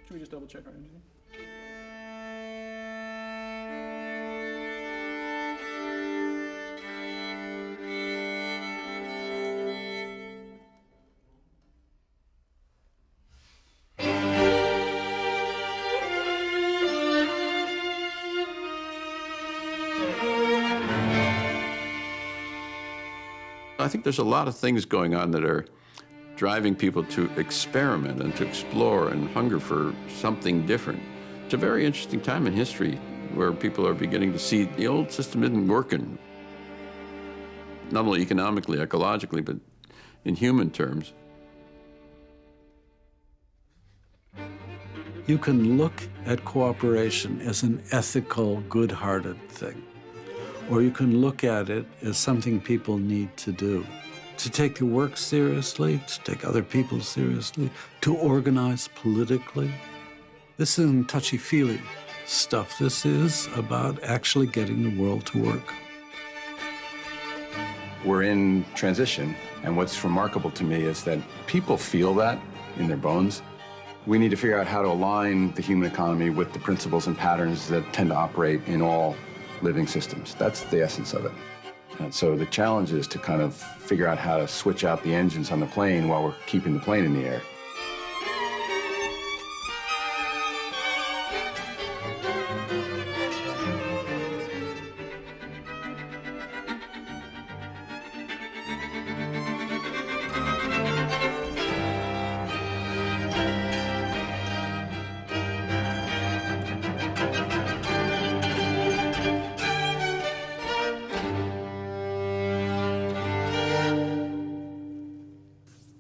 Should we just double check our energy? I think there's a lot of things going on that are driving people to experiment and to explore and hunger for something different. It's a very interesting time in history where people are beginning to see the old system isn't working, not only economically, ecologically, but in human terms. You can look at cooperation as an ethical, good-hearted thing, or you can look at it as something people need to do. To take the work seriously, to take other people seriously, to organize politically. This isn't touchy-feely stuff. This is about actually getting the world to work. We're in transition, and what's remarkable to me is that people feel that in their bones. We need to figure out how to align the human economy with the principles and patterns that tend to operate in all living systems. That's the essence of it. And so the challenge is to kind of figure out how to switch out the engines on the plane while we're keeping the plane in the air.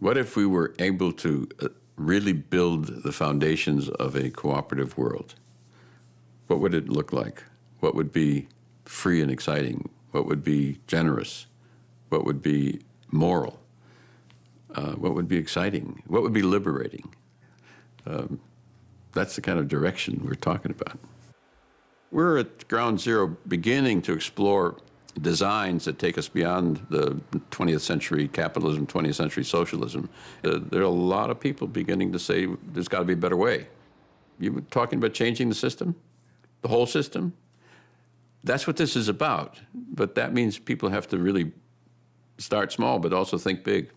What if we were able to really build the foundations of a cooperative world? What would it look like? What would be free and exciting? What would be generous? What would be moral? What would be exciting? What would be liberating? That's the kind of direction we're talking about. We're at ground zero beginning to explore designs that take us beyond the 20th century capitalism, 20th century socialism. There are a lot of people beginning to say there's got to be a better way. You were talking about changing the system, the whole system. That's what this is about. But that means people have to really start small, but also think big.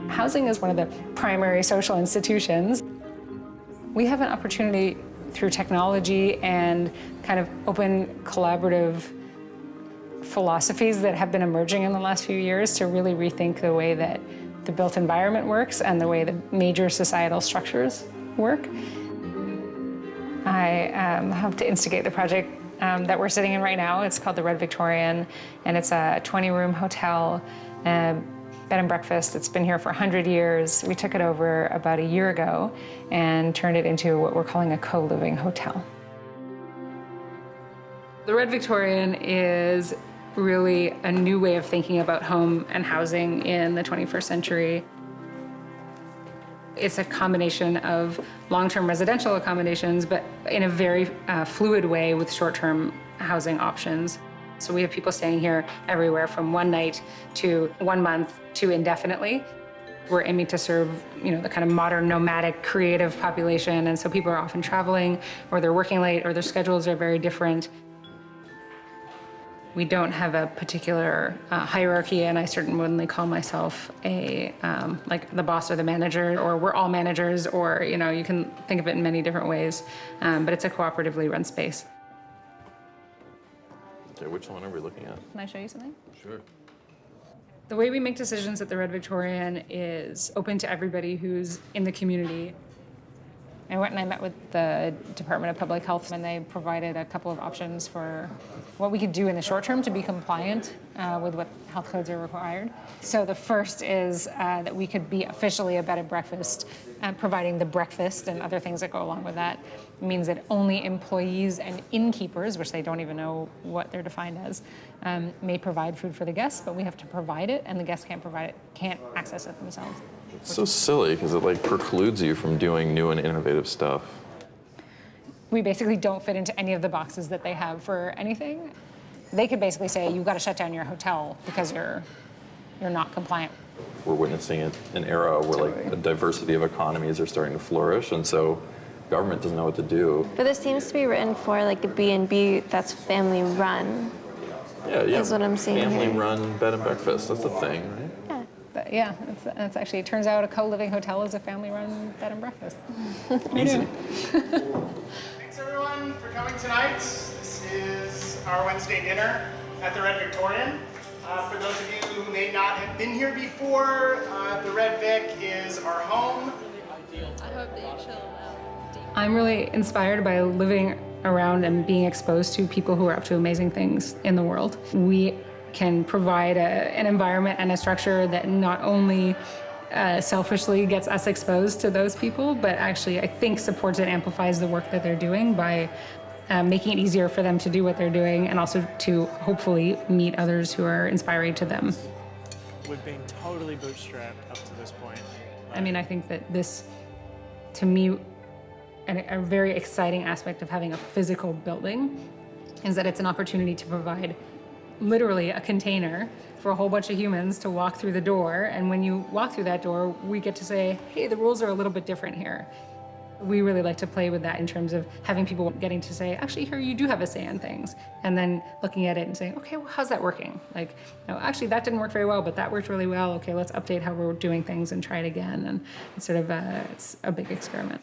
Housing is one of the primary social institutions. We have an opportunity through technology and kind of open collaborative philosophies that have been emerging in the last few years to really rethink the way that the built environment works and the way the major societal structures work. I helped to instigate the project that we're sitting in right now. It's called the Red Victorian, and it's a 20-room hotel, bed and breakfast. It's been here for 100 years. We took it over about a year ago and turned it into what we're calling a co-living hotel. The Red Victorian is really a new way of thinking about home and housing in the 21st century. It's a combination of long-term residential accommodations, but in a very fluid way with short-term housing options. So we have people staying here everywhere from one night to 1 month to indefinitely. We're aiming to serve, the kind of modern nomadic creative population, and so people are often traveling, or they're working late, or their schedules are very different. We don't have a particular hierarchy, and I certainly wouldn't call myself like the boss or the manager, or we're all managers, or you can think of it in many different ways, but it's a cooperatively run space. Okay, which one are we looking at? Can I show you something? Sure. The way we make decisions at the Red Victorian is open to everybody who's in the community. I went and I met with the Department of Public Health, and they provided a couple of options for what we could do in the short term to be compliant with what health codes are required. So the first is that we could be officially a bed and breakfast, providing the breakfast and other things that go along with that. It means that only employees and innkeepers, which they don't even know what they're defined as, may provide food for the guests, but we have to provide it, and the guests can't access it themselves. It's so silly because it like precludes you from doing new and innovative stuff. We basically don't fit into any of the boxes that they have for anything. They could basically say, you've got to shut down your hotel because you're not compliant. We're witnessing an era where like a diversity of economies are starting to flourish, and so government doesn't know what to do. But this seems to be written for like a B&B that's family run. Yeah. Is what I'm seeing Family here. run bed and breakfast, that's the thing, right? Yeah. But yeah, it's actually, it turns out a co-living hotel is a family-run bed and breakfast. Easy. Thanks everyone for coming tonight. This is our Wednesday dinner at the Red Victorian. For those of you who may not have been here before, the Red Vic is our home. I hope that you chill out. I'm really inspired by living around and being exposed to people who are up to amazing things in the world. We can provide an environment and a structure that not only selfishly gets us exposed to those people, but actually I think supports and amplifies the work that they're doing by making it easier for them to do what they're doing and also to hopefully meet others who are inspiring to them. We've been totally bootstrapped up to this point. I mean, I think that this, to me, a very exciting aspect of having a physical building is that it's an opportunity to provide literally a container for a whole bunch of humans to walk through the door. And when you walk through that door, we get to say, hey, the rules are a little bit different here. We really like to play with that in terms of having people getting to say, actually, here you do have a say in things. And then looking at it and saying, okay, well, how's that working? Like, no, actually, that didn't work very well, but that worked really well. Okay, let's update how we're doing things and try it again. And it's sort of it's a big experiment.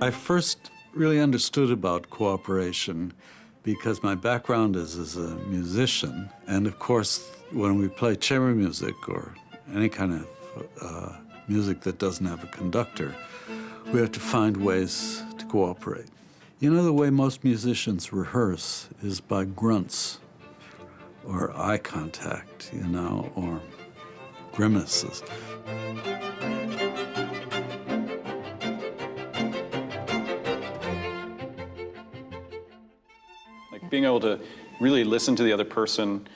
I first really understood about cooperation because my background is as a musician. And of course, when we play chamber music or any kind of music that doesn't have a conductor, we have to find ways to cooperate. You know, the way most musicians rehearse is by grunts or eye contact, you know, or grimaces. Being able to really listen to the other person,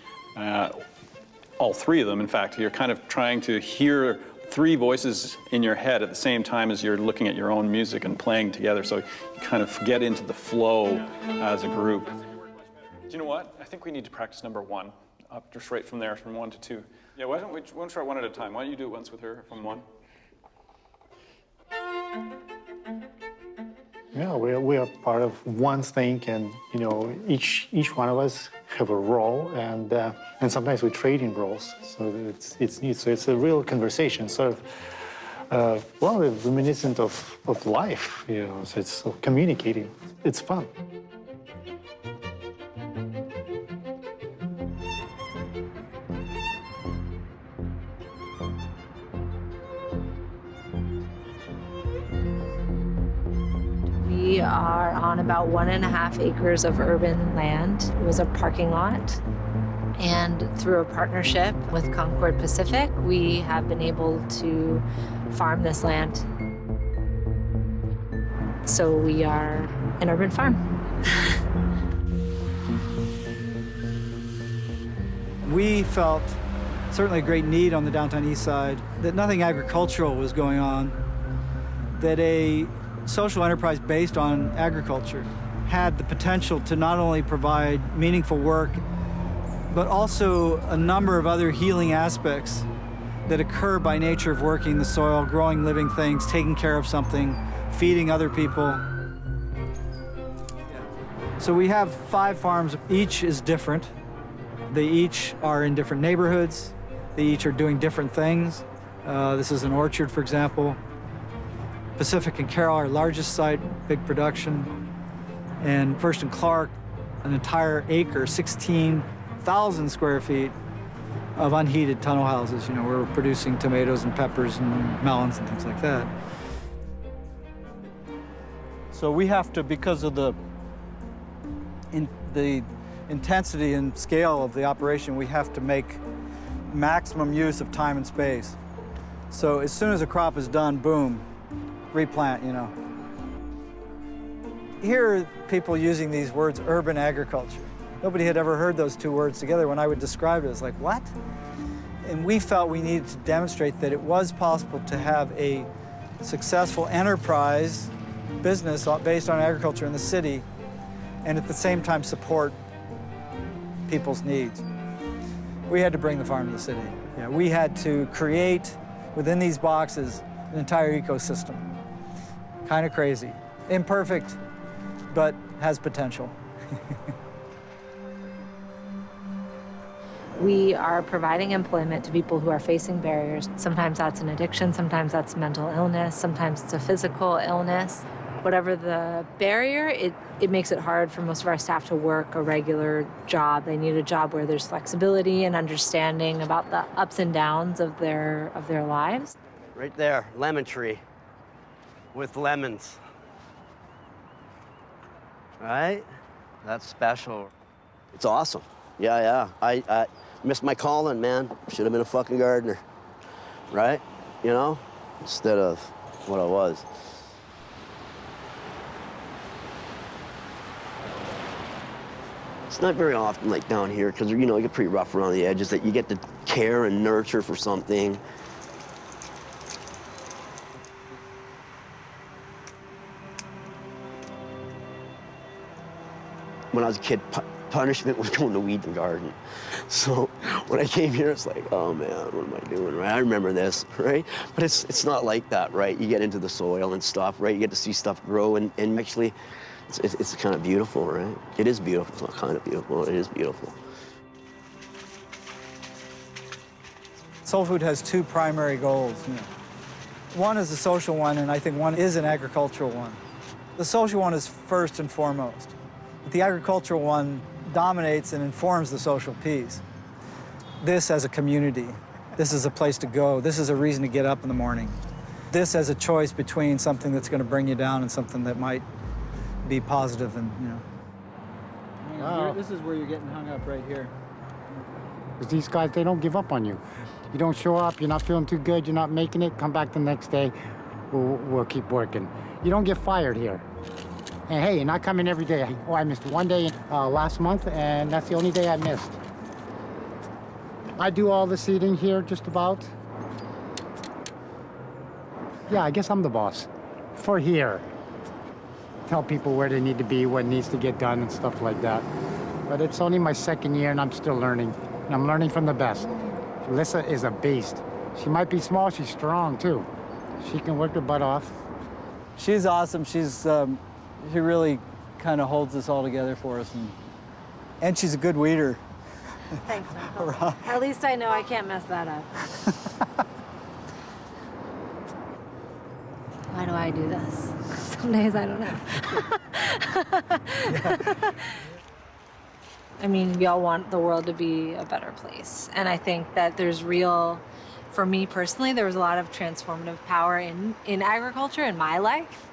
all three of them, in fact, you're kind of trying to hear three voices in your head at the same time as you're looking at your own music and playing together, so you kind of get into the flow as a group. Do you know what? I think we need to practice number one, up just right from there, from 1 to 2. Yeah, why don't we try one at a time? Why don't you do it once with her from 1? Yeah, we are part of one thing, and you know, each one of us have a role, and sometimes we trade in roles. So it's neat. So it's a real conversation, sort of, well, reminiscent of life. You know, so it's communicating. It's fun. We are on about 1.5 acres of urban land. It was a parking lot. And through a partnership with Concord Pacific, we have been able to farm this land. So we are an urban farm. We felt certainly a great need on the downtown east side, that nothing agricultural was going on, that a social enterprise based on agriculture had the potential to not only provide meaningful work, but also a number of other healing aspects that occur by nature of working the soil, growing living things, taking care of something, feeding other people. So we have 5 farms. Each is different. They each are in different neighborhoods. They each are doing different things. This is an orchard, for example. Pacific and Carroll, our largest site, big production. And First and Clark, an entire acre, 16,000 square feet of unheated tunnel houses. You know, we're producing tomatoes and peppers and melons and things like that. So we have to, because of the intensity and scale of the operation, we have to make maximum use of time and space. So as soon as a crop is done, boom, replant, you know. Here are people using these words, urban agriculture. Nobody had ever heard those two words together. When I would describe it, it's like, what? And we felt we needed to demonstrate that it was possible to have a successful enterprise business based on agriculture in the city and at the same time support people's needs. We had to bring the farm to the city. Yeah, we had to create within these boxes an entire ecosystem. Kind of crazy. Imperfect, but has potential. We are providing employment to people who are facing barriers. Sometimes that's an addiction, sometimes that's mental illness, sometimes it's a physical illness. Whatever the barrier, it makes it hard for most of our staff to work a regular job. They need a job where there's flexibility and understanding about the ups and downs of their lives. Right there, lemon tree with lemons. Right? That's special. It's awesome. Yeah. I missed my calling, man. Should have been a fucking gardener. Right? You know? Instead of what I was. It's not very often like down here, because you know, you get pretty rough around the edges, that you get to care and nurture for something. When I was a kid, punishment was going to weed the garden. So when I came here, it's like, oh man, what am I doing, right? I remember this, right? But it's not like that, right? You get into the soil and stuff, right? You get to see stuff grow, and actually, it's kind of beautiful, right? It is beautiful. It's not kind of beautiful. It is beautiful. Soul Food has two primary goals. You know. One is a social one, and I think one is an agricultural one. The social one is first and foremost. But the agricultural one dominates and informs the social piece. This as a community. This is a place to go. This is a reason to get up in the morning. This as a choice between something that's going to bring you down and something that might be positive, and you know. Wow. This is where you're getting hung up right here. Because these guys, they don't give up on you. You don't show up, you're not feeling too good, you're not making it, come back the next day, we'll keep working. You don't get fired here. And hey, you're not coming every day. Oh, I missed one day last month, and that's the only day I missed. I do all the seeding here, just about. Yeah, I guess I'm the boss for here. Tell people where they need to be, what needs to get done, and stuff like that. But it's only my second year, and I'm still learning. And I'm learning from the best. Alyssa is a beast. She might be small, she's strong, too. She can work her butt off. She's awesome. She really kind of holds this all together for us. And she's a good weeder. Thanks, Michael. At least I know I can't mess that up. Why do I do this? Some days I don't know. I mean, we all want the world to be a better place. And I think that there's for me personally, there was a lot of transformative power in agriculture in my life.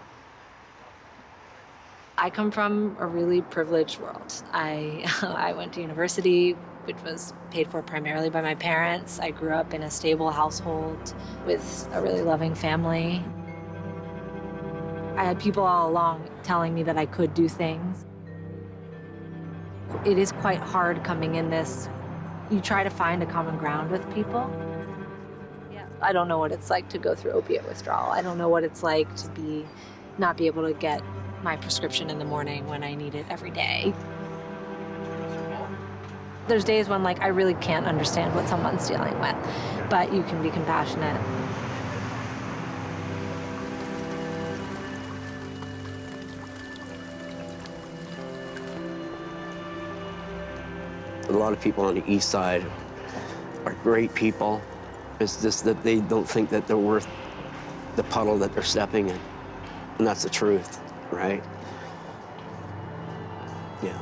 I come from a really privileged world. I went to university, which was paid for primarily by my parents. I grew up in a stable household with a really loving family. I had people all along telling me that I could do things. It is quite hard coming in this. You try to find a common ground with people. Yeah. I don't know what it's like to go through opiate withdrawal. I don't know what it's like to not be able to get my prescription in the morning when I need it every day. There's days when I really can't understand what someone's dealing with, but you can be compassionate. A lot of people on the east side are great people. It's just that they don't think that they're worth the puddle that they're stepping in. And that's the truth, right? Yeah.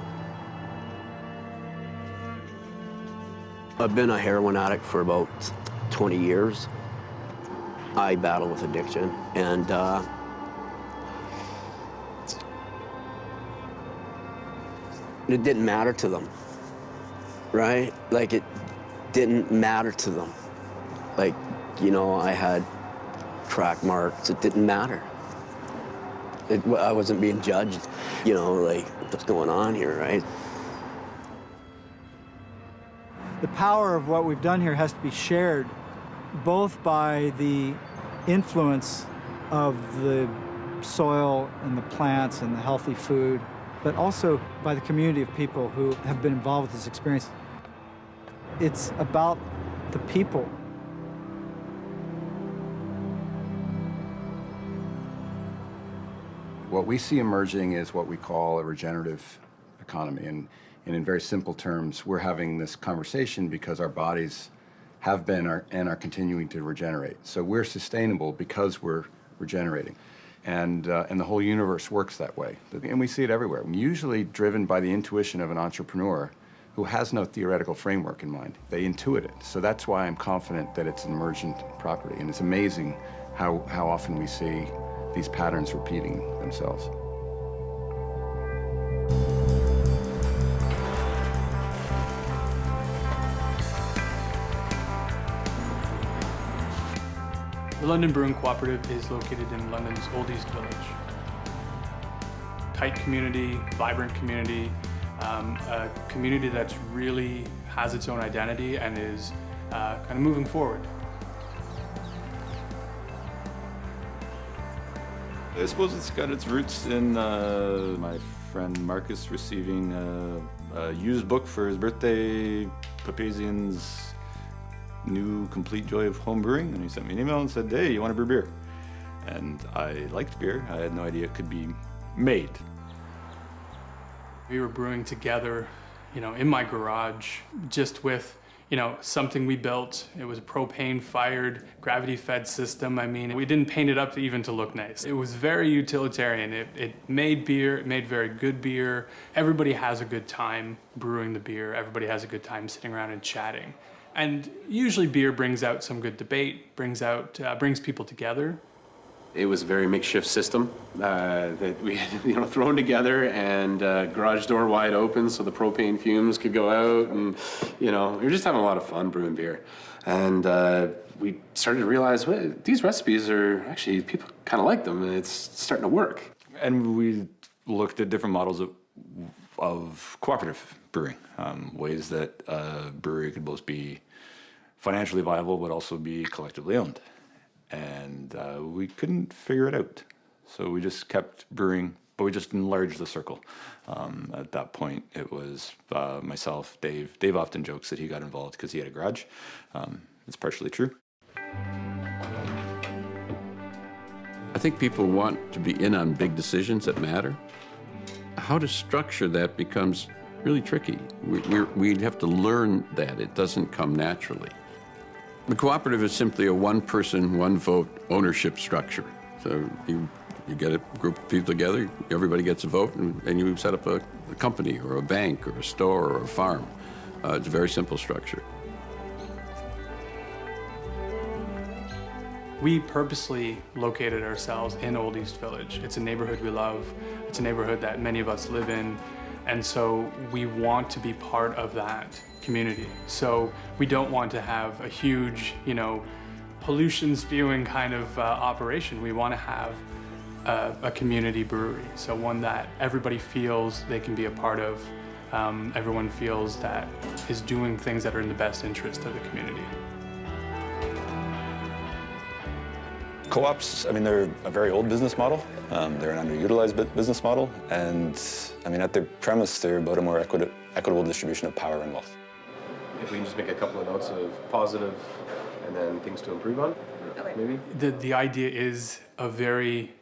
I've been a heroin addict for about 20 years. I battle with addiction, and it didn't matter to them. right? Like it didn't matter to them. Like, you know, I had crack marks, it didn't matter. I wasn't being judged, you know, like, what's going on here, right? The power of what we've done here has to be shared both by the influence of the soil and the plants and the healthy food, but also by the community of people who have been involved with this experience. It's about the people. What we see emerging is what we call a regenerative economy. And in very simple terms, we're having this conversation because our bodies have been and are continuing to regenerate. So we're sustainable because we're regenerating. And the whole universe works that way. And we see it everywhere, usually driven by the intuition of an entrepreneur who has no theoretical framework in mind. They intuit it. So that's why I'm confident that it's an emergent property. And it's amazing how often we see these patterns repeating themselves. The London Brewing Cooperative is located in London's Old East Village. Tight community, vibrant community, a community that's really has its own identity and is kind of moving forward. I suppose it's got its roots in my friend Marcus receiving a used book for his birthday, Papazian's New Complete Joy of Home Brewing, and he sent me an email and said, hey, you want to brew beer? And I liked beer. I had no idea it could be made. We were brewing together, you know, in my garage, just with, you know, something we built. It was a propane-fired, gravity-fed system. I mean, we didn't paint it up even to look nice. It was very utilitarian. It made beer, it made very good beer. Everybody has a good time brewing the beer. Everybody has a good time sitting around and chatting. And usually beer brings out some good debate, brings people together. It was a very makeshift system that we had, you know, thrown together, and garage door wide open so the propane fumes could go out, and you know, we were just having a lot of fun brewing beer. And we started to realize, well, these recipes are actually, people kind of like them, and it's starting to work. And we looked at different models of cooperative brewing, ways that a brewery could both be financially viable but also be collectively owned. And we couldn't figure it out. So we just kept brewing, but we just enlarged the circle. At that point, it was myself, Dave. Dave often jokes that he got involved because he had a garage. It's partially true. I think people want to be in on big decisions that matter. How to structure that becomes really tricky. We have to learn that. It doesn't come naturally. The cooperative is simply a one-person, one-vote ownership structure. So you get a group of people together, everybody gets a vote, and you set up a company or a bank or a store or a farm. It's a very simple structure. We purposely located ourselves in Old East Village. It's a neighborhood we love. It's a neighborhood that many of us live in. And so we want to be part of that community. So we don't want to have a huge, you know, pollution spewing kind of operation. We want to have a community brewery. So one that everybody feels they can be a part of. Everyone feels that is doing things that are in the best interest of the community. Co-ops, I mean, they're a very old business model. They're an underutilized business model. And I mean, at their premise, they're about a more equitable distribution of power and wealth. If we can just make a couple of notes of positive and then things to improve on, maybe? The idea is a very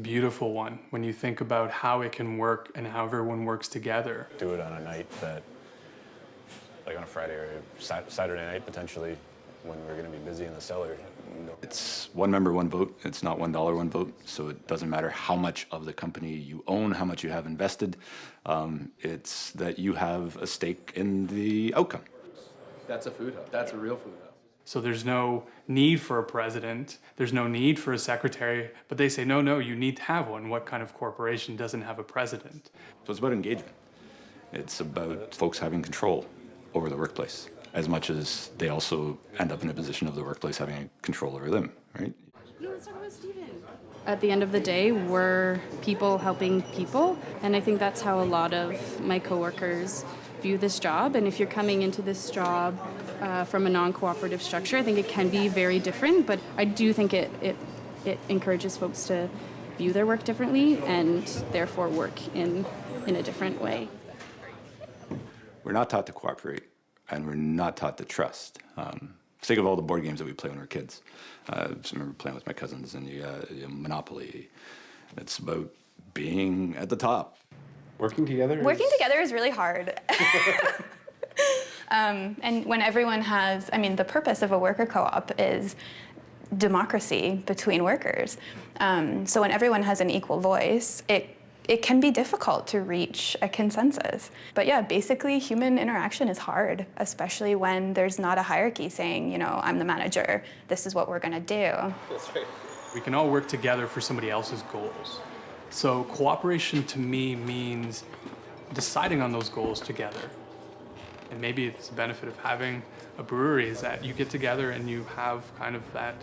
beautiful one when you think about how it can work and how everyone works together. Do it on a night that, like on a Friday or Saturday night, potentially, when we're going to be busy in the cellar. It's one member, one vote. It's not $1, one vote. So it doesn't matter how much of the company you own, how much you have invested. It's that you have a stake in the outcome. That's a food hub. That's a real food hub. So there's no need for a president. There's no need for a secretary. But they say, no, you need to have one. What kind of corporation doesn't have a president? So it's about engagement. It's about folks having control. over the workplace, as much as they also end up in a position of the workplace having control over them, right? At the end of the day, we're people helping people, and I think that's how a lot of my coworkers view this job. And if you're coming into this job from a non-cooperative structure, I think it can be very different, but I do think it encourages folks to view their work differently and therefore work in a different way. We're not taught to cooperate, and we're not taught to trust. Think of all the board games that we play when we were kids. I remember playing with my cousins and Monopoly. It's about being at the top. Working together? Working together is really hard. And when everyone has, I mean, the purpose of a worker co-op is democracy between workers. So when everyone has an equal voice, it can be difficult to reach a consensus. But yeah, basically human interaction is hard, especially when there's not a hierarchy saying, you know, I'm the manager, this is what we're gonna do. That's right. We can all work together for somebody else's goals. So cooperation to me means deciding on those goals together. And maybe it's the benefit of having a brewery is that you get together and you have kind of that,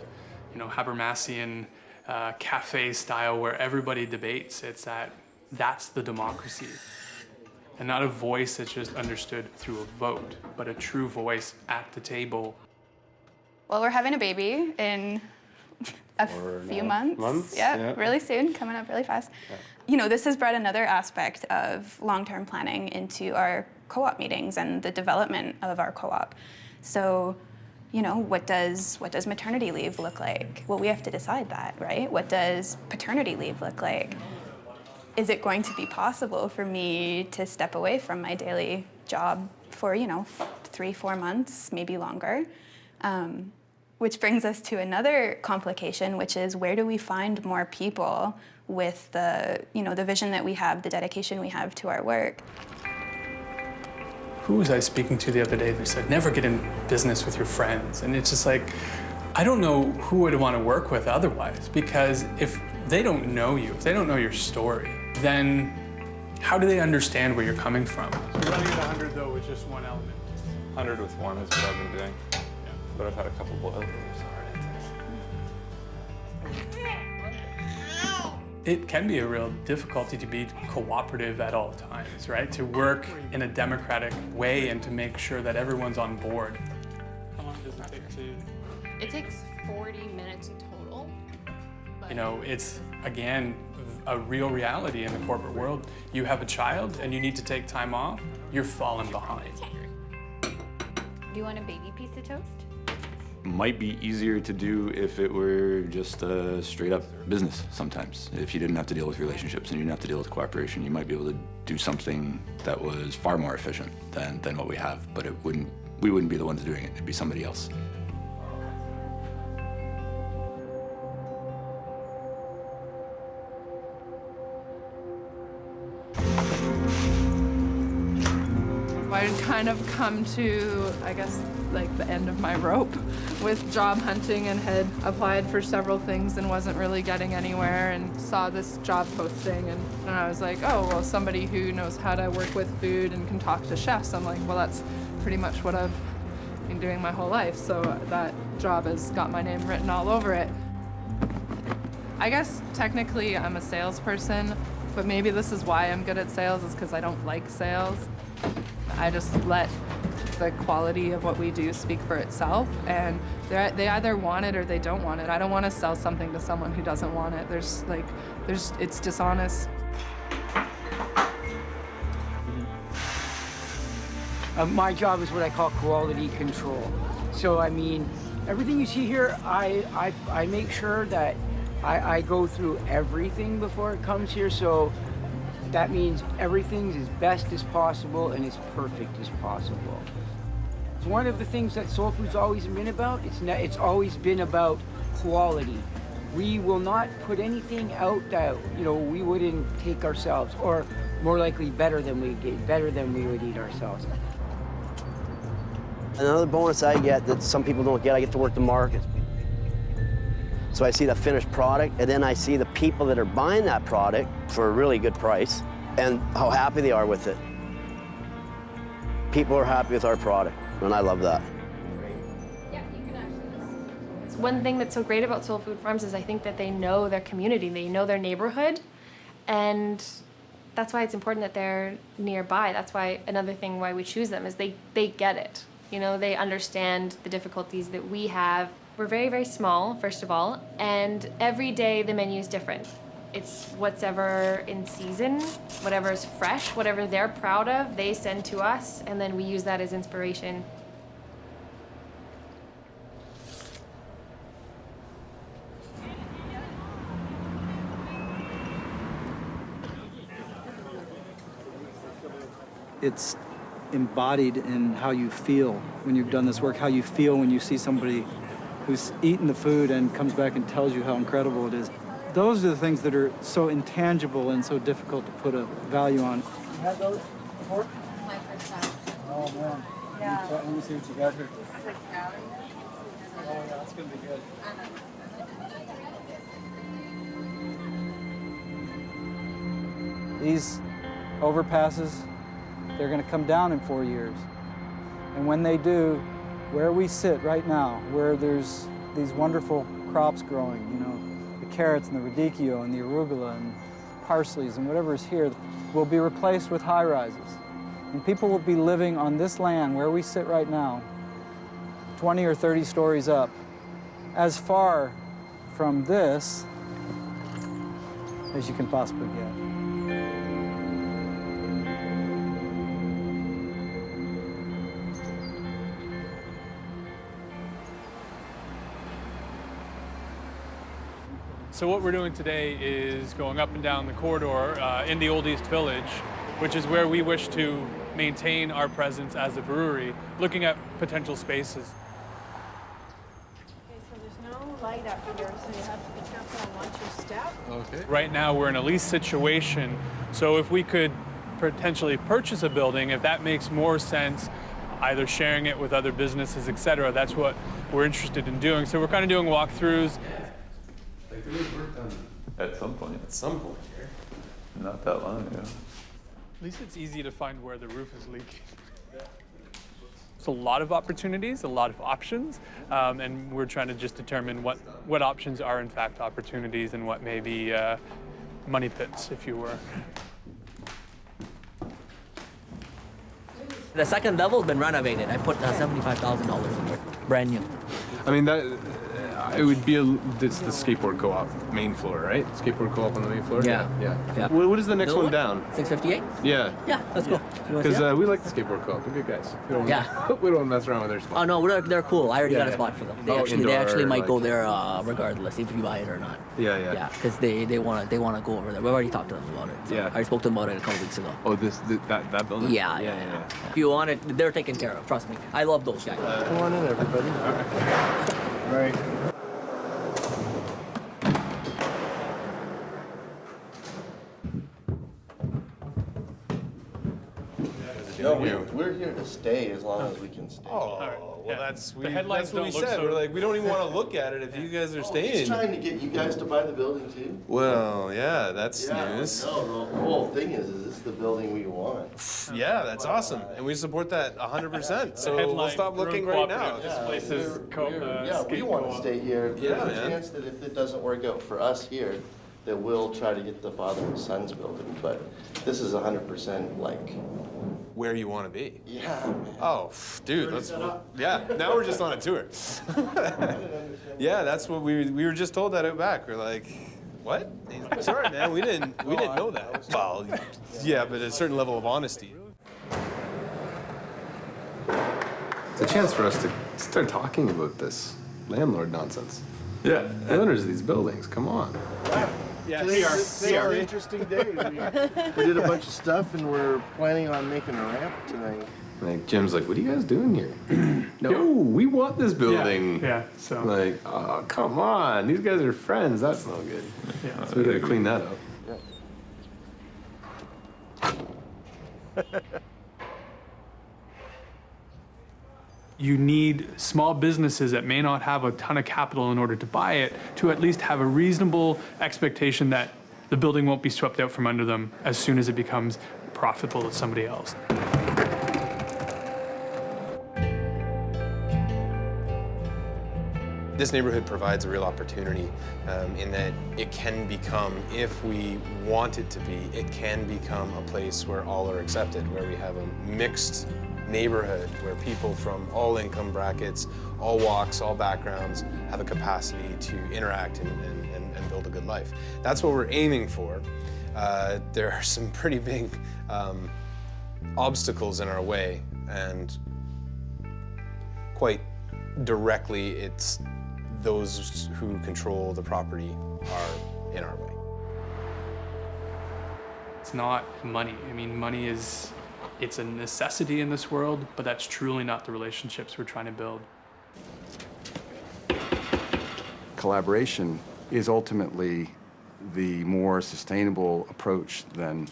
you know, Habermasian cafe style where everybody debates. It's that's the democracy. And not a voice that's just understood through a vote, but a true voice at the table. Well, we're having a baby in a few months. Yeah, really soon, coming up really fast. Yeah. You know, this has brought another aspect of long-term planning into our co-op meetings and the development of our co-op. So, you know, what does maternity leave look like? Well, we have to decide that, right? What does paternity leave look like? Is it going to be possible for me to step away from my daily job for, you know, 3-4 months, maybe longer? Which brings us to another complication, which is where do we find more people with the, you know, the vision that we have, the dedication we have to our work? Who was I speaking to the other day that said, never get in business with your friends? And it's just like, I don't know who I'd want to work with otherwise, because if they don't know you, if they don't know your story, then how do they understand where you're coming from? So running at 100 though with just one element. 100 with one is what I've been doing. Yeah. But I've had a couple boilers already. It can be a real difficulty to be cooperative at all times, right? To work in a democratic way and to make sure that everyone's on board. How long does it take to? It takes 40 minutes in total. You know, it's, again, a real reality in the corporate world. You have a child and you need to take time off, you're falling behind. Do you want a baby piece of toast? Might be easier to do if it were just a straight up business sometimes. If you didn't have to deal with relationships and you didn't have to deal with cooperation, you might be able to do something that was far more efficient than what we have, but we wouldn't be the ones doing it, it'd be somebody else. I'd kind of come to, I guess, like the end of my rope with job hunting and had applied for several things and wasn't really getting anywhere and saw this job posting and I was like, oh, well, somebody who knows how to work with food and can talk to chefs. I'm like, well, that's pretty much what I've been doing my whole life. So that job has got my name written all over it. I guess technically I'm a salesperson, but maybe this is why I'm good at sales is because I don't like sales. I just let the quality of what we do speak for itself, and they either want it or they don't want it. I don't want to sell something to someone who doesn't want it. It's dishonest. My job is what I call quality control. So I mean, everything you see here, I make sure that I go through everything before it comes here. So that means everything's as best as possible and as perfect as possible. It's one of the things that Soul Food's always been about. It's always been about quality. We will not put anything out that we wouldn't take ourselves, or more likely better than we would eat ourselves. Another bonus I get that some people don't get, I get to work the market. So I see the finished product, and then I see the people that are buying that product for a really good price and how happy they are with it. people are happy with our product, and I love that. One thing that's so great about Soul Food Farms is I think that they know their community, they know their neighborhood, and that's why it's important that they're nearby. That's why another thing why we choose them is they get it. You know, they understand the difficulties that we have. We're very, very small, first of all, and every day the menu is different. It's whatever in season, whatever is fresh, whatever they're proud of, they send to us, and then we use that as inspiration. It's embodied in how you feel when you've done this work, how you feel when you see somebody who's eaten the food and comes back and tells you how incredible it is. Those are the things that are so intangible and so difficult to put a value on. You had those before? My first time. Oh, man. Yeah. Let me see what you got here. This is like Allie. Oh, yeah, that's going to be good. These overpasses, they're going to come down in 4 years. And when they do, where we sit right now, where there's these wonderful crops growing, you know, the carrots and the radicchio and the arugula and parsleys and whatever is here, will be replaced with high-rises. And people will be living on this land where we sit right now, 20 or 30 stories up, as far from this as you can possibly get. So what we're doing today is going up and down the corridor in the Old East Village, which is where we wish to maintain our presence as a brewery, looking at potential spaces. Okay, so there's no light up here, so you have to be careful and watch your step. Okay. Right now we're in a lease situation, so if we could potentially purchase a building, if that makes more sense, either sharing it with other businesses, etc., that's what we're interested in doing. So we're kind of doing walkthroughs. At some point. At some point here. Not that long ago. At least it's easy to find where the roof is leaking. It's a lot of opportunities, a lot of options, and we're trying to just determine what options are in fact opportunities and what may be money pits, if you were. The second level's been renovated. I put $75,000 in it, brand new. I mean, that it would be it's the skateboard co-op main floor, right? Skateboard co-op on the main floor. Yeah. Yeah. What is the next one down? 658. Yeah. Yeah, let's go. Because we like the skateboard co-op. They're good guys. We don't mess around with their spot. Oh no, they're cool. I already got a spot for them. They actually might go like- there regardless if you buy it or not. Yeah. Yeah, because they want to go over there. We've already talked to them about it. So Yeah. I spoke to them about it a couple weeks ago. Oh, that building. Yeah. If you want it, they're taken care of. Trust me. I love those guys. Come on in, everybody. All right. No, we're here to stay as long as we can stay. Oh, well, that's what we headlights don't look said. so- We're like, we don't even want to look at it if you guys are staying. He's trying to get you guys to buy the building too. Well, yeah, that's Yeah, news. No, the whole thing is this is the building we want? Yeah, that's awesome, and we support that 100%. So we'll Headline stop looking Brewing right now. Cooperative. This place is Yeah, we want to stay here. Yeah, There's a man. chance that if it doesn't work out for us here, that we'll try to get the father and son's building, but this is 100% like. Where you want to be. Yeah, man. Oh, dude, yeah. Now we're just on a tour. Yeah, that's what we were just told that out back. We're like, what? Sorry, man, we didn't know that. Well, yeah, but a certain level of honesty. It's a chance for us to start talking about this landlord nonsense. Yeah. The owners of these buildings, come on. Yes. They are. Interesting day. We did a bunch of stuff and we're planning on making a ramp tonight. Like Jim's like, what are you guys doing here? No, we want this building. Yeah, so. Like, oh, come on. These guys are friends. That's no good. Yeah. So we gotta clean that up. You need small businesses that may not have a ton of capital in order to buy it to at least have a reasonable expectation that the building won't be swept out from under them as soon as it becomes profitable to somebody else. This neighborhood provides a real opportunity in that it can become, if we want it to be, it can become a place where all are accepted, where we have a mixed neighborhood where people from all income brackets, all walks, all backgrounds have a capacity to interact and build a good life. That's what we're aiming for. There are some pretty big obstacles in our way, and quite directly, it's those who control the property are in our way. It's not money. I mean, money is, it's a necessity in this world, but that's truly not the relationships we're trying to build. Collaboration is ultimately the more sustainable approach than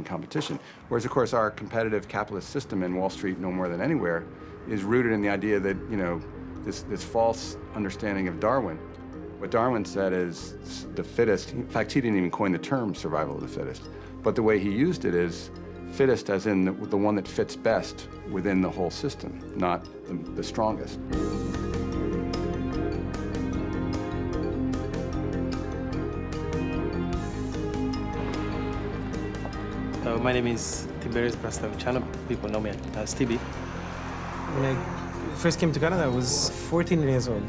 competition. Whereas, of course, our competitive capitalist system in Wall Street, no more than anywhere, is rooted in the idea that, you know, this false understanding of Darwin. What Darwin said is the fittest. In fact, he didn't even coin the term survival of the fittest. But the way he used it is fittest as in the one that fits best within the whole system, not the strongest. My name is Tiberius Brastaviciano. People know me as Tibi. When I first came to Canada, I was 14 years old.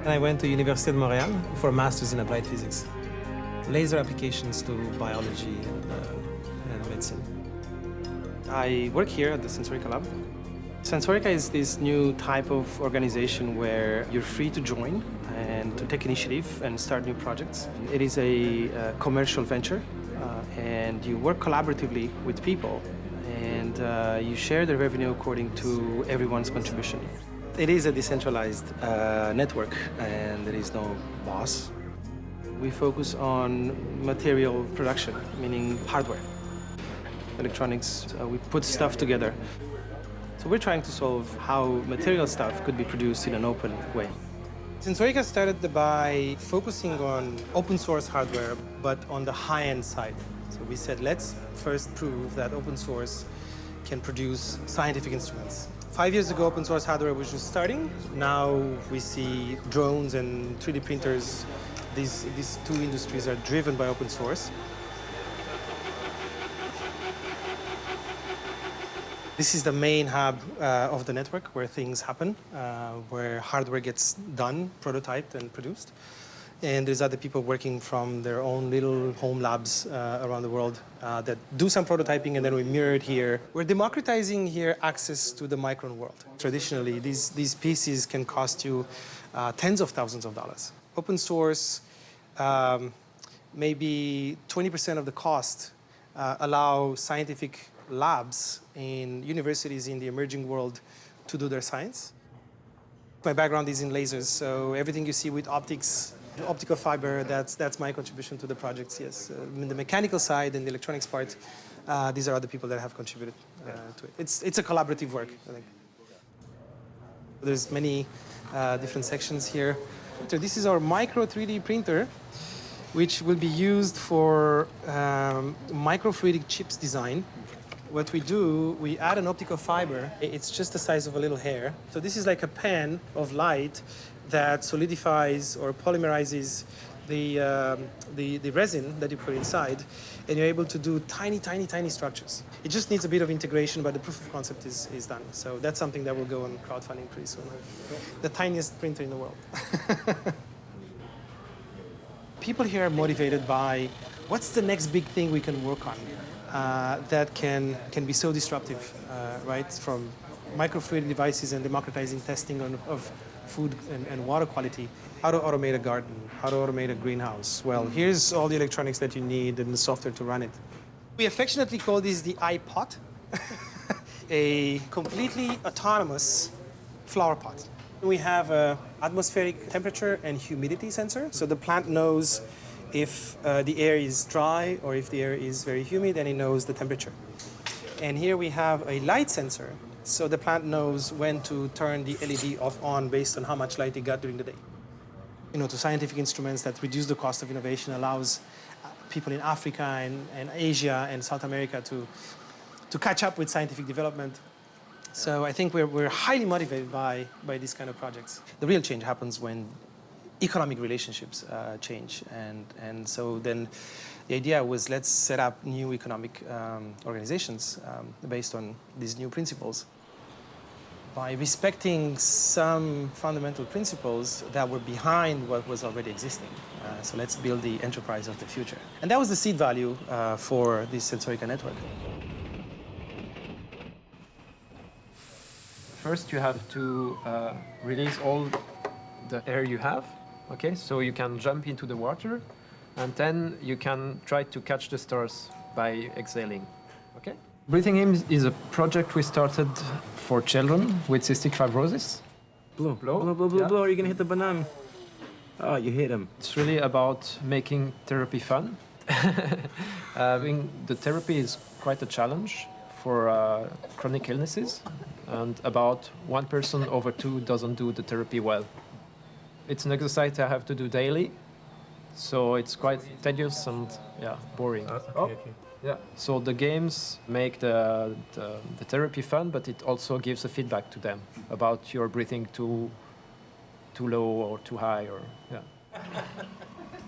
And I went to Université de Montréal for a master's in applied physics. Laser applications to biology and medicine. I work here at the Sensorica Lab. Sensorica is this new type of organization where you're free to join and to take initiative and start new projects. It is a commercial venture, and you work collaboratively with people, and you share the revenue according to everyone's contribution. It is a decentralized network, and there is no boss. We focus on material production, meaning hardware, electronics. We put stuff together. So we're trying to solve how material stuff could be produced in an open way. Sensorica started by focusing on open source hardware, but on the high-end side. So we said, let's first prove that open source can produce scientific instruments. 5 years ago, open source hardware was just starting. Now we see drones and 3D printers. These two industries are driven by open source. This is the main hub of the network where things happen, where hardware gets done, prototyped, and produced. And there's other people working from their own little home labs around the world that do some prototyping, and then we mirror it here. We're democratizing here access to the micron world. Traditionally, these pieces can cost you tens of thousands of dollars. Open source, maybe 20% of the cost allow scientific labs in universities in the emerging world to do their science. My background is in lasers, so everything you see with optics, optical fiber, that's my contribution to the projects, yes. In the mechanical side and the electronics part, these are other people that have contributed to it. It's a collaborative work, I think. There's many different sections here. So this is our micro 3D printer, which will be used for microfluidic chips design. What we do, we add an optical fiber. It's just the size of a little hair. So this is like a pan of light that solidifies or polymerizes the resin that you put inside, and you're able to do tiny, tiny, tiny structures. It just needs a bit of integration, but the proof of concept is done. So that's something that will go on crowdfunding pretty soon. The tiniest printer in the world. People here are motivated by what's the next big thing we can work on that can be so disruptive, right? From microfluidic devices and democratizing testing of food and water quality. How to automate a garden, how to automate a greenhouse. Well, here's all the electronics that you need and the software to run it. We affectionately call this the iPot, a completely autonomous flower pot. We have an atmospheric temperature and humidity sensor, so the plant knows if the air is dry or if the air is very humid, and it knows the temperature. And here we have a light sensor, so the plant knows when to turn the LED off on based on how much light it got during the day. You know, to scientific instruments that reduce the cost of innovation, allows people in Africa and Asia and South America to catch up with scientific development. So I think we're highly motivated by these kind of projects. The real change happens when economic relationships change. And so then the idea was, let's set up new economic organizations based on these new principles. By respecting some fundamental principles that were behind what was already existing. So let's build the enterprise of the future. And that was the seed value for this Sensorica network. First, you have to release all the air you have, okay? So you can jump into the water, and then you can try to catch the stars by exhaling, okay? Breathing is a project we started for children with cystic fibrosis. Blow, or you're gonna hit the banana. Oh, you hit him. It's really about making therapy fun. The therapy is quite a challenge for chronic illnesses, and about 1 person over 2 doesn't do the therapy well. It's an exercise I have to do daily, so it's quite tedious and boring. Okay. Yeah. So the games make the therapy fun, but it also gives a feedback to them about your breathing too low or too high, or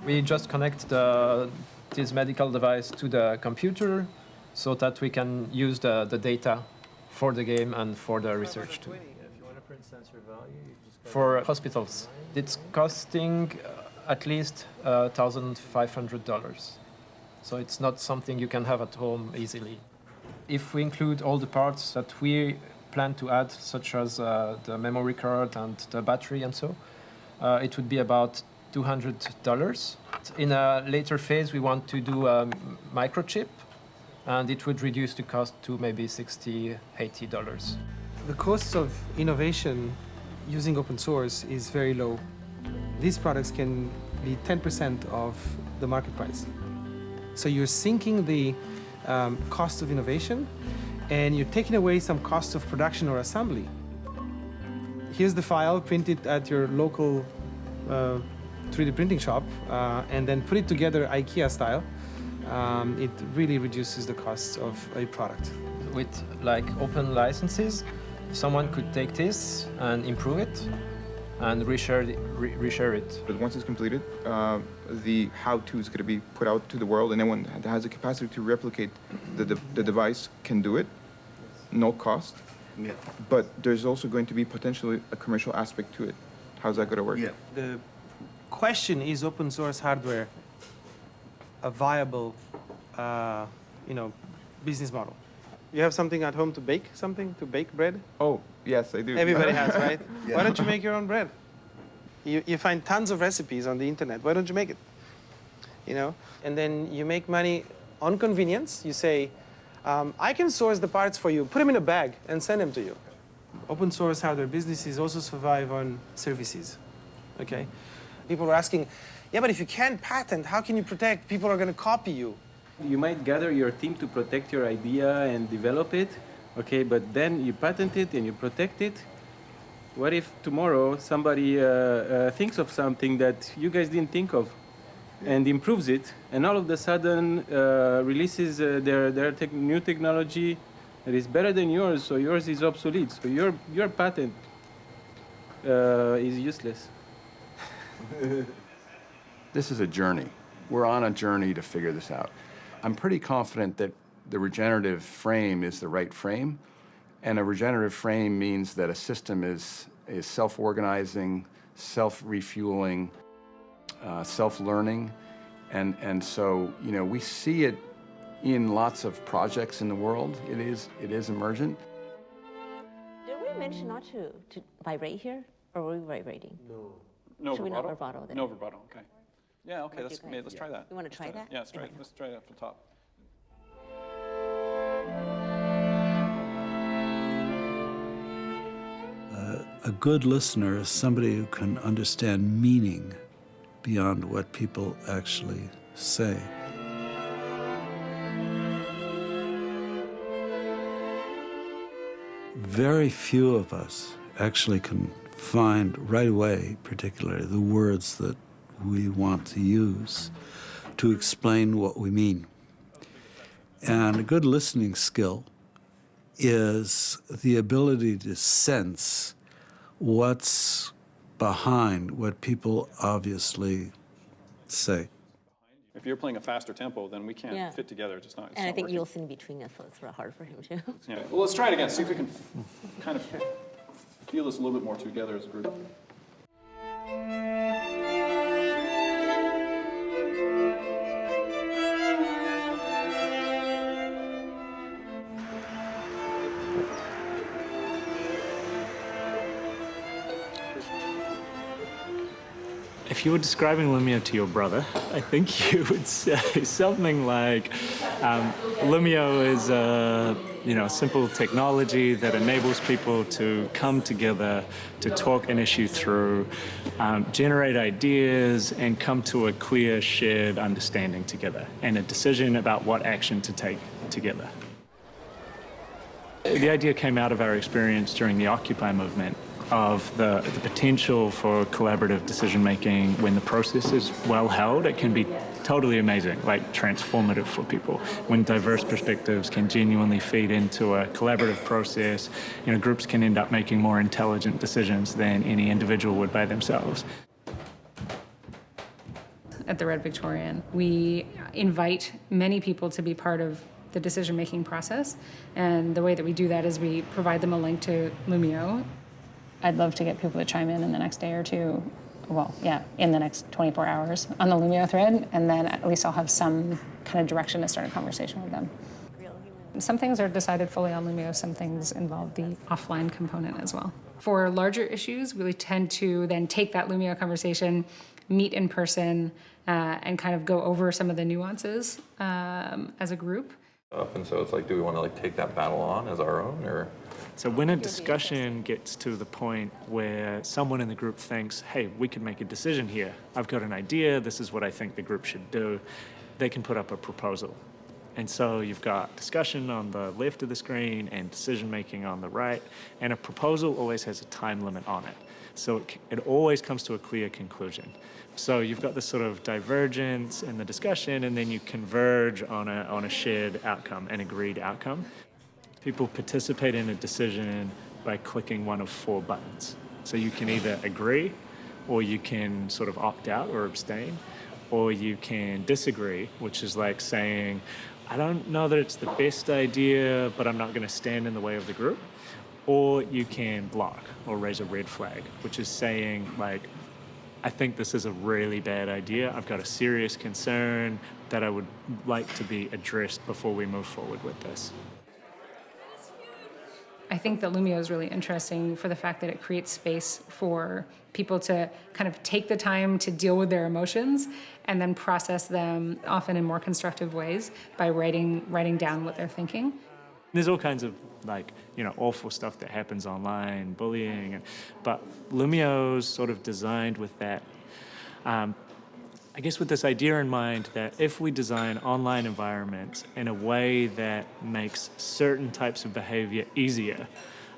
We just connect this medical device to the computer so that we can use the data for the game and for the research too. For hospitals, it's costing at least $1,500. So it's not something you can have at home easily. If we include all the parts that we plan to add, such as the memory card and the battery and so, it would be about $200. In a later phase, we want to do a microchip, and it would reduce the cost to maybe $60, $80. The cost of innovation using open source is very low. These products can be 10% of the market price. So you're sinking the cost of innovation, and you're taking away some cost of production or assembly. Here's the file, print it at your local 3D printing shop, and then put it together IKEA style. It really reduces the cost of a product. With like open licenses, someone could take this and improve it and reshare it. But once it's completed, the how-to is going to be put out to the world, and anyone that has the capacity to replicate the device can do it, no cost. Yeah. But there's also going to be potentially a commercial aspect to it. How's that going to work? Yeah. The question is open source hardware a viable, business model? You have something at home to bake something? To bake bread? Oh, yes, I do. Everybody has, right? Yeah. Why don't you make your own bread? You find tons of recipes on the internet. Why don't you make it? And then you make money on convenience. You say, I can source the parts for you, put them in a bag, and send them to you. Open source hardware businesses also survive on services, okay? People are asking, yeah, but if you can't patent, how can you protect? People are going to copy you. You might gather your team to protect your idea and develop it, okay, but then you patent it and you protect it. What if tomorrow somebody thinks of something that you guys didn't think of and improves it, and all of a sudden releases their new technology that is better than yours, so yours is obsolete, so your patent is useless. This is a journey. We're on a journey to figure this out. I'm pretty confident that the regenerative frame is the right frame, and a regenerative frame means that a system is self-organizing, self-refueling, self-learning, and so we see it in lots of projects in the world. It is emergent. Did we mention not to vibrate here, or were we vibrating? No Should vibrato? we not vibrato then? No vibrato, okay. Yeah, okay, let's try that. You want to try that? Yeah, let's try that from the top. A good listener is somebody who can understand meaning beyond what people actually say. Very few of us actually can find right away, particularly, the words that we want to use to explain what we mean. And a good listening skill is the ability to sense what's behind what people obviously say. If you're playing a faster tempo, then we can't fit together. It's not. And I think you'll sit in between us, so it's real hard for him too. Yeah. Well, let's try it again. See if we can kind of feel this a little bit more together as a group. If you were describing Lumio to your brother, I think you would say something like, Lumio is a simple technology that enables people to come together to talk an issue through, generate ideas, and come to a clear shared understanding together, and a decision about what action to take together. The idea came out of our experience during the Occupy movement, of the potential for collaborative decision-making when the process is well held. It can be totally amazing, like transformative for people. When diverse perspectives can genuinely feed into a collaborative process, groups can end up making more intelligent decisions than any individual would by themselves. At the Red Victorian, we invite many people to be part of the decision-making process, and the way that we do that is we provide them a link to Lumio. I'd love to get people to chime in the next day or two, in the next 24 hours on the Lumio thread, and then at least I'll have some kind of direction to start a conversation with them. Some things are decided fully on Lumio, some things involve the offline component as well. For larger issues, we tend to then take that Lumio conversation, meet in person, and kind of go over some of the nuances as a group. And so it's like, do we want to take that battle on as our own, or? So when a discussion gets to the point where someone in the group thinks, hey, we can make a decision here. I've got an idea, this is what I think the group should do, they can put up a proposal. And so you've got discussion on the left of the screen and decision-making on the right, and a proposal always has a time limit on it. So it always comes to a clear conclusion. So you've got this sort of divergence in the discussion, and then you converge on a shared outcome, an agreed outcome. People participate in a decision by clicking one of 4 buttons. So you can either agree, or you can sort of opt out or abstain, or you can disagree, which is like saying, I don't know that it's the best idea, but I'm not going to stand in the way of the group. Or you can block or raise a red flag, which is saying, like, I think this is a really bad idea. I've got a serious concern that I would like to be addressed before we move forward with this. I think that Lumio is really interesting for the fact that it creates space for people to kind of take the time to deal with their emotions and then process them, often in more constructive ways, by writing down what they're thinking. There's all kinds of awful stuff that happens online, bullying, but Lumio's sort of designed with that, I guess with this idea in mind that if we design online environments in a way that makes certain types of behavior easier,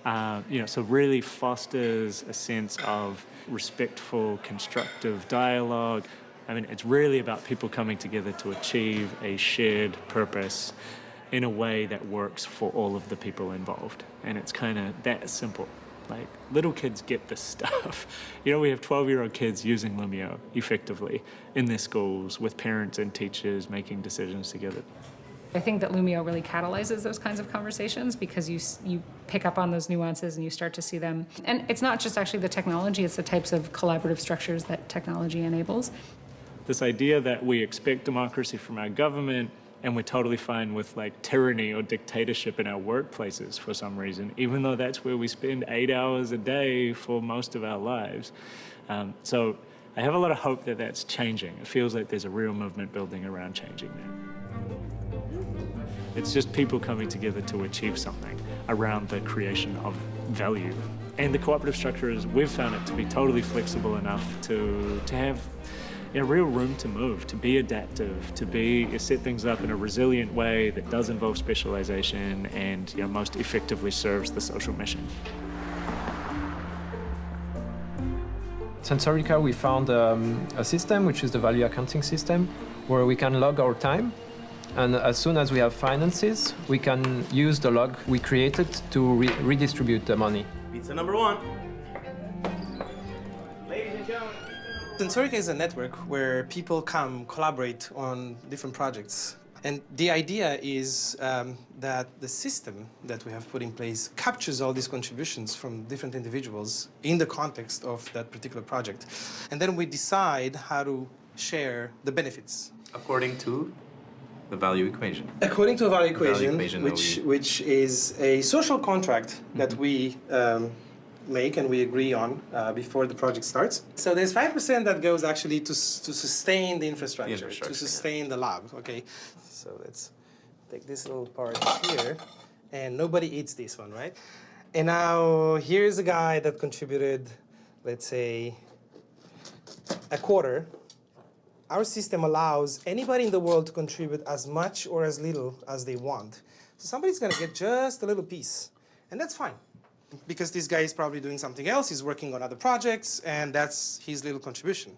so really fosters a sense of respectful, constructive dialogue. I mean, it's really about people coming together to achieve a shared purpose in a way that works for all of the people involved. And it's kind of that simple. Like, little kids get this stuff. We have 12-year-old kids using Lumio effectively in their schools with parents and teachers making decisions together. I think that Lumio really catalyzes those kinds of conversations because you pick up on those nuances and you start to see them. And it's not just actually the technology, it's the types of collaborative structures that technology enables. This idea that we expect democracy from our government and we're totally fine with tyranny or dictatorship in our workplaces for some reason, even though that's where we spend 8 hours a day for most of our lives. So I have a lot of hope that that's changing. It feels like there's a real movement building around changing that. It's just people coming together to achieve something around the creation of value. And the cooperative structure is, we've found it to be totally flexible enough to have real room to move, to be adaptive, to set things up in a resilient way that does involve specialization and most effectively serves the social mission. At Sensorica, we found a system, which is the value accounting system, where we can log our time And as soon as we have finances, we can use the log we created to redistribute the money. Pizza number one. Ladies and gentlemen. Sensorica is a network where people come collaborate on different projects. And the idea is that the system that we have put in place captures all these contributions from different individuals in the context of that particular project. And then we decide how to share the benefits. According to the value equation. According to a value equation, that which is a social contract that we make and we agree on before the project starts. So there's 5% that goes actually to sustain the infrastructure, to sustain the lab, okay? So let's take this little part here, and nobody eats this one, right? And now here's a guy that contributed, let's say, a quarter. Our system allows anybody in the world to contribute as much or as little as they want. So somebody's gonna get just a little piece, and that's fine. Because this guy is probably doing something else, he's working on other projects, and that's his little contribution.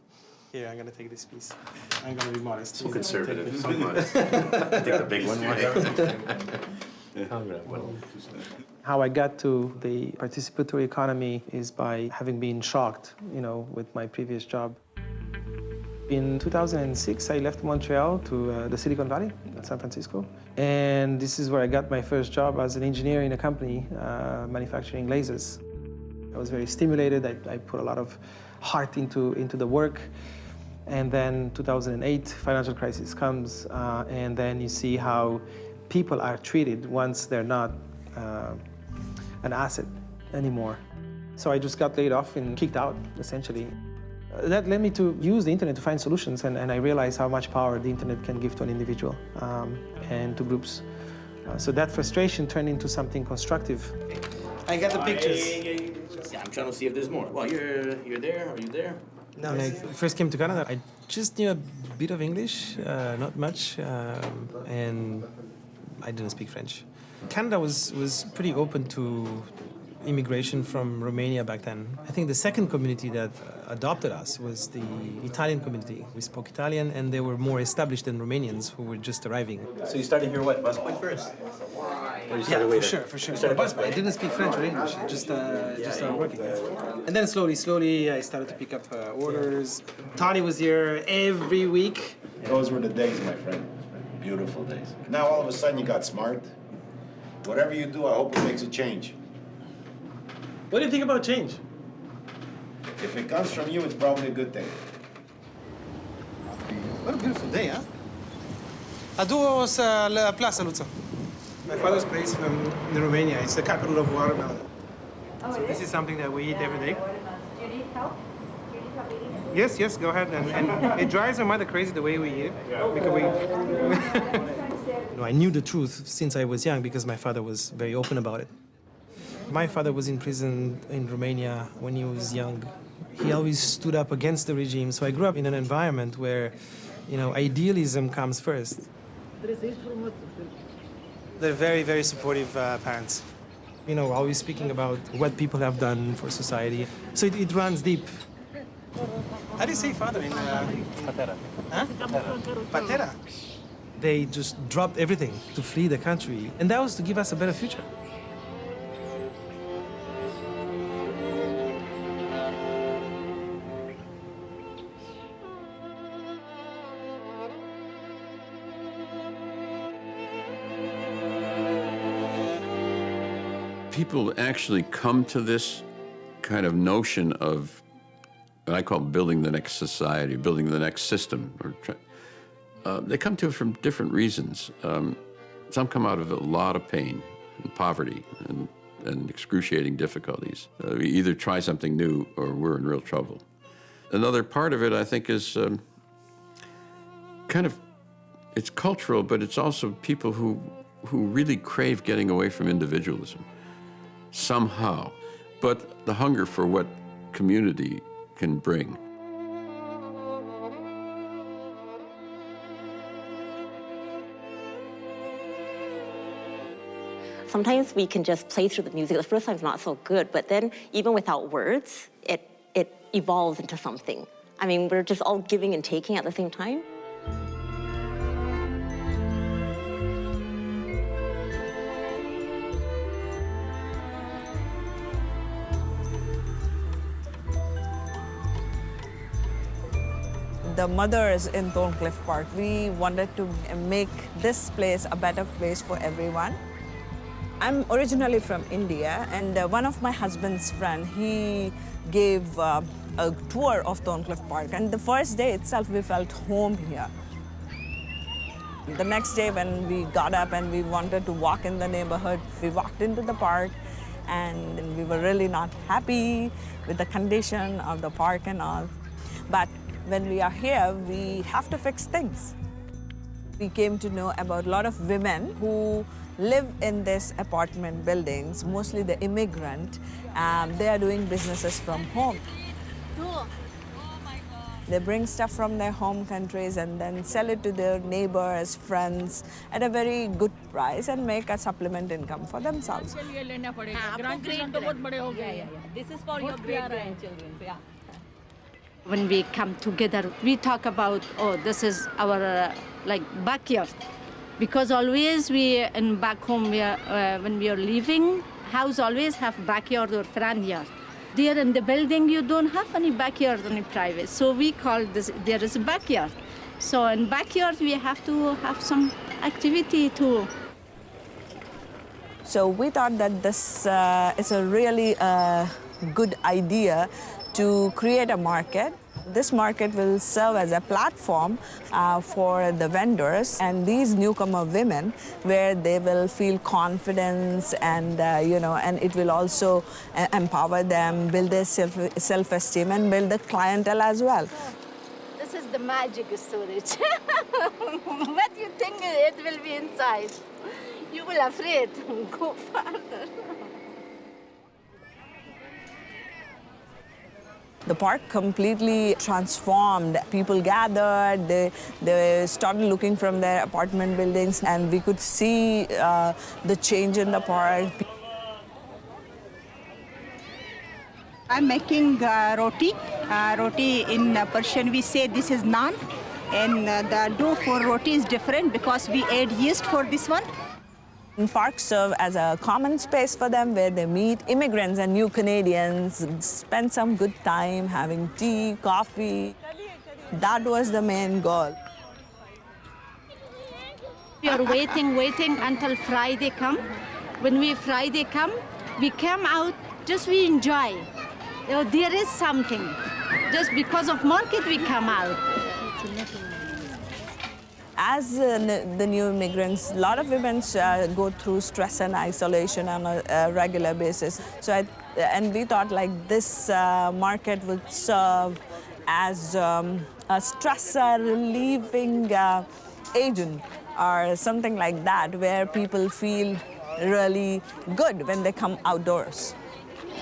Here, I'm gonna take this piece. I'm gonna be modest. So conservative, so modest. I think the big one, How I got to the participatory economy is by having been shocked, with my previous job. In 2006, I left Montreal to the Silicon Valley, San Francisco. And this is where I got my first job as an engineer in a company manufacturing lasers. I was very stimulated. I put a lot of heart into the work. And then 2008, financial crisis comes, and then you see how people are treated once they're not an asset anymore. So I just got laid off and kicked out, essentially. That led me to use the internet to find solutions, and I realized how much power the internet can give to an individual and to groups. So that frustration turned into something constructive. I got the pictures. Yeah, I'm trying to see if there's more. Well, you're there. Are you there? No, when I first came to Canada, I just knew a bit of English, not much, and I didn't speak French. Canada was pretty open to immigration from Romania back then. I think the second community that adopted us was the Italian community. We spoke Italian, and they were more established than Romanians who were just arriving. So you started here, what, busboy first? Or you started later? For sure. Busboy. I didn't speak French or English. Just started working. And then slowly, I started to pick up orders. Tony was here every week. Those were the days, my friend. Beautiful days. Now all of a sudden you got smart. Whatever you do, I hope it makes a change. What do you think about change? If it comes from you, it's probably a good thing. What a beautiful day, huh? Adu sa Plaza Luța. My father's place from Romania. It's the capital of watermelon. So this is something that we eat every day. Do you need help? Yes, go ahead. And it drives my mother crazy the way we eat it. Because I knew the truth since I was young because my father was very open about it. My father was in prison in Romania when he was young. He always stood up against the regime, so I grew up in an environment where, idealism comes first. They're very, very supportive parents. Always speaking about what people have done for society. So it runs deep. How do you say father in... Patera. Huh? Patera. They just dropped everything to flee the country, and that was to give us a better future. People actually come to this kind of notion of what I call building the next society, building the next system. They come to it from different reasons. Some come out of a lot of pain and poverty and excruciating difficulties. We either try something new or we're in real trouble. Another part of it, I think, is it's cultural, but it's also people who really crave getting away from individualism. Somehow, but the hunger for what community can bring. Sometimes we can just play through the music. The first time's not so good, but then even without words, it evolves into something. I mean, we're just all giving and taking at the same time. the mothers in Thorncliffe Park. We wanted to make this place a better place for everyone. I'm originally from India, and one of my husband's friend, he gave a tour of Thorncliffe Park, and the first day itself we felt home here. The next day when we got up and we wanted to walk in the neighborhood, we walked into the park and we were really not happy with the condition of the park and all. But when we are here, we have to fix things. We came to know about a lot of women who live in these apartment buildings, mostly the immigrant. They are doing businesses from home. They bring stuff from their home countries and then sell it to their neighbors, friends at a very good price and make a supplement income for themselves. This is for your great-grandchildren. Yeah. When we come together, we talk about, oh, this is our like backyard. Because always we, in back home, when we are living, house always have backyard or front yard. There in the building, you don't have any backyard, any private. So we call this, there is a backyard. So in backyard, we have to have some activity too. So we thought that this is a really good idea to create a market. This market will serve as a platform for the vendors and these newcomer women, where they will feel confidence and and it will also empower them, build their self-esteem and build the clientele as well. This is the magic storage. What you think it will be inside? You will afraid. Go further. The park completely transformed. People gathered, they started looking from their apartment buildings, and we could see the change in the park. I'm making roti. Roti in Persian we say this is naan, and the dough for roti is different because we add yeast for this one. Parks serve as a common space for them where they meet immigrants and new Canadians, spend some good time having tea, coffee. That was the main goal. We are waiting until Friday come. When Friday come, we come out, just we enjoy. There is something. Just because of market, we come out. As the new immigrants, a lot of women go through stress and isolation on a regular basis. And we thought like this market would serve as a stress relieving agent or something like that, where people feel really good when they come outdoors.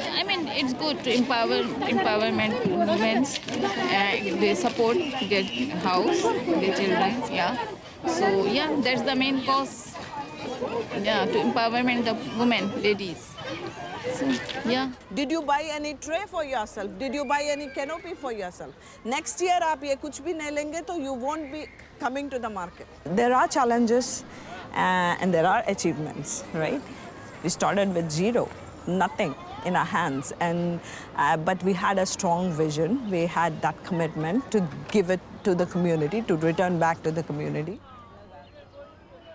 I mean, it's good to empowerment movements. They support their house, their children, yeah. So, yeah, that's the main cause, yeah, to empowerment the women, ladies. So, yeah. Did you buy any tray for yourself? Did you buy any canopy for yourself? Next year, आप ये कुछ भी नहीं लेंगे, तो you won't be coming to the market. There are challenges and there are achievements, right? We started with zero, nothing in our hands, and but we had a strong vision. We had that commitment to give it to the community, to return back to the community.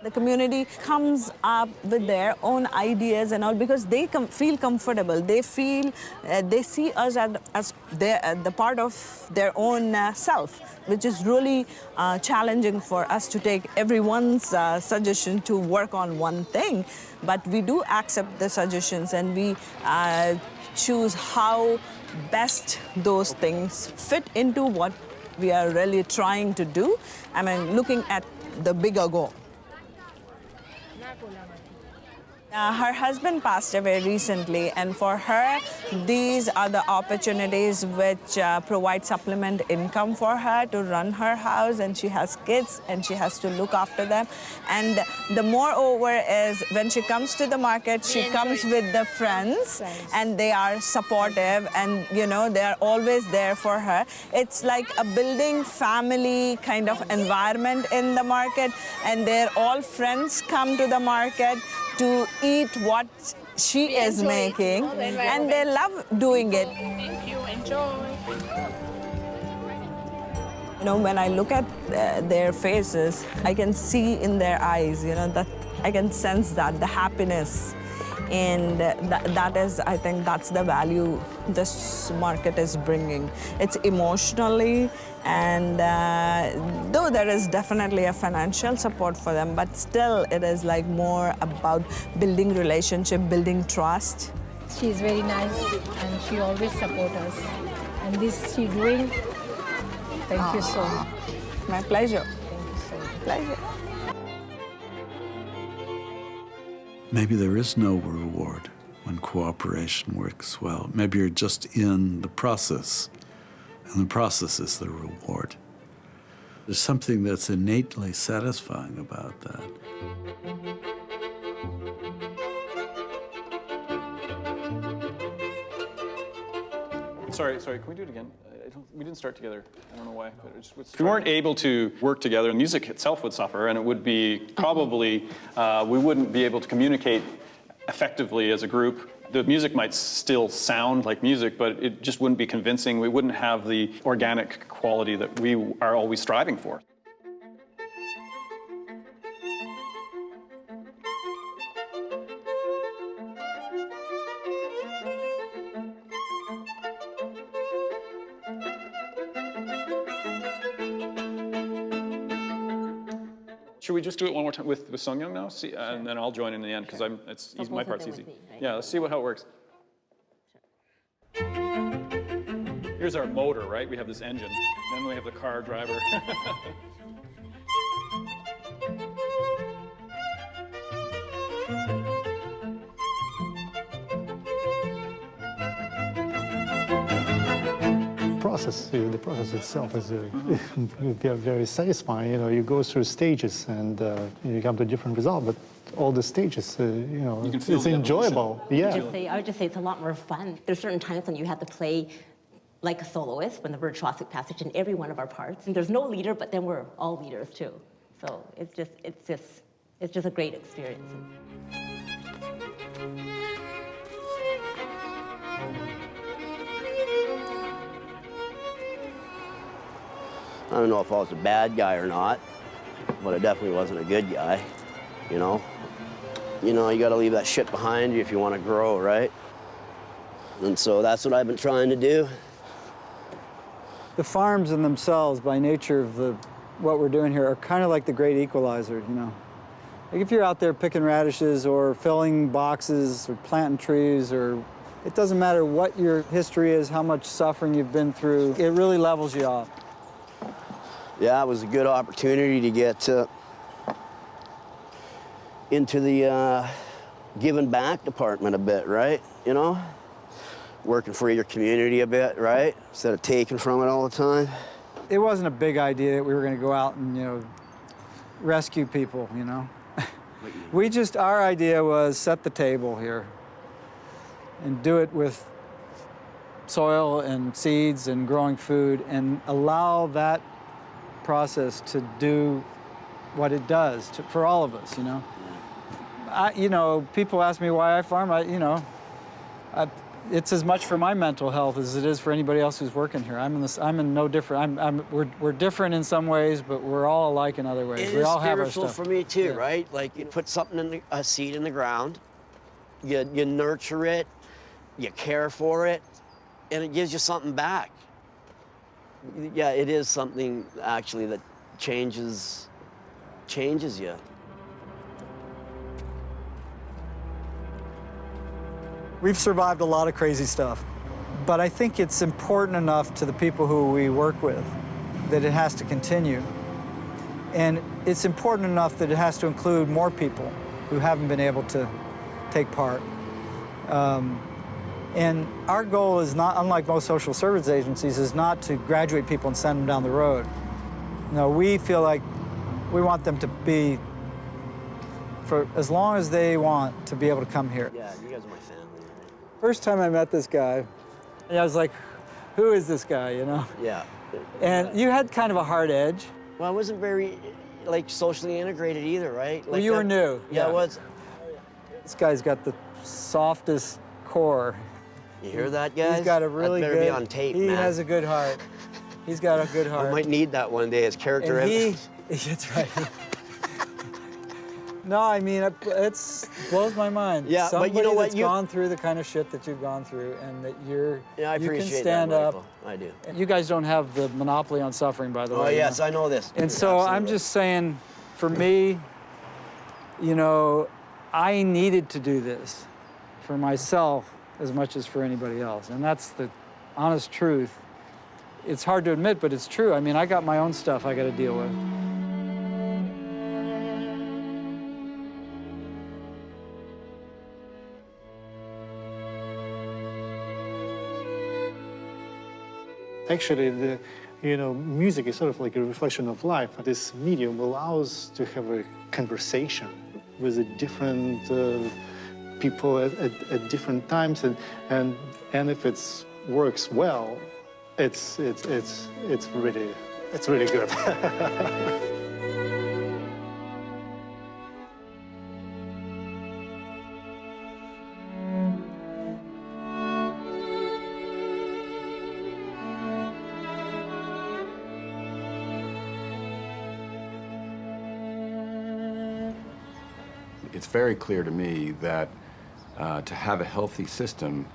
The community comes up with their own ideas and all because they feel comfortable. They feel they see us as the part of their own self, which is really challenging for us to take everyone's suggestion to work on one thing. But we do accept the suggestions and we choose how best those things fit into what we are really trying to do. I mean, looking at the bigger goal. Her husband passed away recently, and for her, these are the opportunities which provide supplement income for her to run her house, and she has kids and she has to look after them. And the moreover is when she comes to the market, she comes with the friends and they are supportive and, you know, they are always there for her. It's like a building family kind of environment in the market, and they're all friends come to the market to eat what she is making, and they love doing it. Thank you. Enjoy. You know, when I look at their faces, I can see in their eyes, you know, that I can sense that, the happiness. And that is, I think that's the value this market is bringing. It's emotionally, and though there is definitely a financial support for them, but still it is like more about building relationship, building trust. She's very nice and she always supports us. And this she doing, thank you so much. My pleasure. Thank you so much. Pleasure. Maybe there is no reward when cooperation works well. Maybe you're just in the process, and the process is the reward. There's something that's innately satisfying about that. Sorry, can we do it again? We didn't start together. I don't know why. But if we weren't able to work together, the music itself would suffer, and it would be probably, we wouldn't be able to communicate effectively as a group. The music might still sound like music, but it just wouldn't be convincing. We wouldn't have the organic quality that we are always striving for. Should we just do it one more time with Sung Young now? See, and then I'll join in the end because my part's easy. Me, right? Yeah, let's see how it works. Here's our motor, right? We have this engine. Then we have the car driver. The process itself is very satisfying. You know, you go through stages and you come to a different result, but all the stages, you know, it's enjoyable. Yeah. I would just say it's a lot more fun. There's certain times when you have to play like a soloist, when the virtuosic passage in every one of our parts. And there's no leader, but then we're all leaders too. So it's just a great experience. I don't know if I was a bad guy or not, but I definitely wasn't a good guy, you know? You know, you gotta leave that shit behind you if you wanna grow, right? And so that's what I've been trying to do. The farms in themselves, by nature of what we're doing here, are kind of like the great equalizer, you know? Like if you're out there picking radishes or filling boxes or planting trees, or it doesn't matter what your history is, how much suffering you've been through, it really levels you off. Yeah, it was a good opportunity to get into the giving back department a bit, right? You know? Working for your community a bit, right? Instead of taking from it all the time. It wasn't a big idea that we were going to go out and, you know, rescue people, you know? Our idea was set the table here and do it with soil and seeds and growing food and allow that process to do what it does for all of us, you know. You know, people ask me why I farm. It's as much for my mental health as it is for anybody else who's working here. I'm in no different. We're different in some ways, but we're all alike in other ways. We all have our stuff. It's spiritual for me too, right? Like you put something a seed in the ground, you nurture it, you care for it, and it gives you something back. Yeah, it is something actually that changes you. We've survived a lot of crazy stuff, but I think it's important enough to the people who we work with that it has to continue. And it's important enough that it has to include more people who haven't been able to take part. And our goal is not, unlike most social service agencies, is not to graduate people and send them down the road. No, we feel like we want them to be, for as long as they want, to be able to come here. Yeah, you guys are my family. First time I met this guy, I was like, who is this guy, you know? Yeah. And you had kind of a hard edge. Well, I wasn't very, like, socially integrated either, right? Like Well, you were new. Yeah, I was. This guy's got the softest core. You hear that, guys? He's got a really that better good, be on tape, he man. has a good heart. He's got a good heart. I might need that one day as character. And that's right. No, I mean, it blows my mind. Yeah, Somebody but you know what? that's gone through the kind of shit that you've gone through, and that I you can appreciate stand that, up. Michael. I do. You guys don't have the monopoly on suffering, by the way. Oh, you yes, know? I know this. And so I'm just saying, for me, you know, I needed to do this for myself as much as for anybody else. And that's the honest truth. It's hard to admit, but it's true. I mean, I got my own stuff I got to deal with. Actually, music is sort of like a reflection of life. This medium allows to have a conversation with the different people at different times, and if it works well, it's really good. It's very clear to me that to have a healthy system,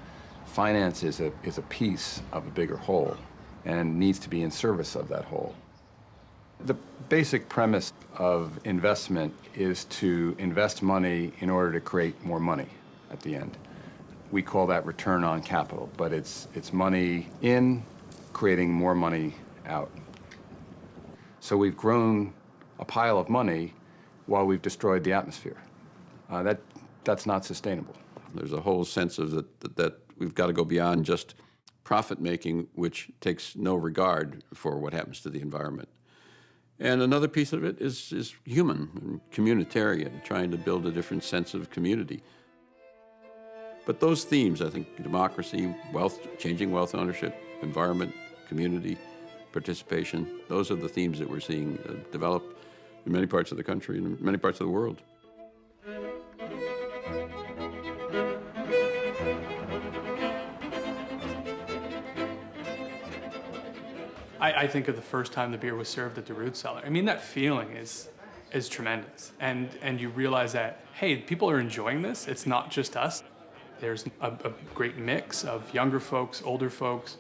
finance is a piece of a bigger whole and needs to be in service of that whole. The basic premise of investment is to invest money in order to create more money at the end. We call that return on capital, but it's money in, creating more money out. So we've grown a pile of money while we've destroyed the atmosphere. That's not sustainable. There's a whole sense of that we've got to go beyond just profit-making, which takes no regard for what happens to the environment. And another piece of it is human and communitarian, trying to build a different sense of community. But those themes, I think, democracy, wealth, changing wealth ownership, environment, community, participation, those are the themes that we're seeing develop in many parts of the country and in many parts of the world. I think of the first time the beer was served at the Root Cellar. I mean, that feeling is tremendous. And you realize that, hey, people are enjoying this. It's not just us. There's a great mix of younger folks, older folks,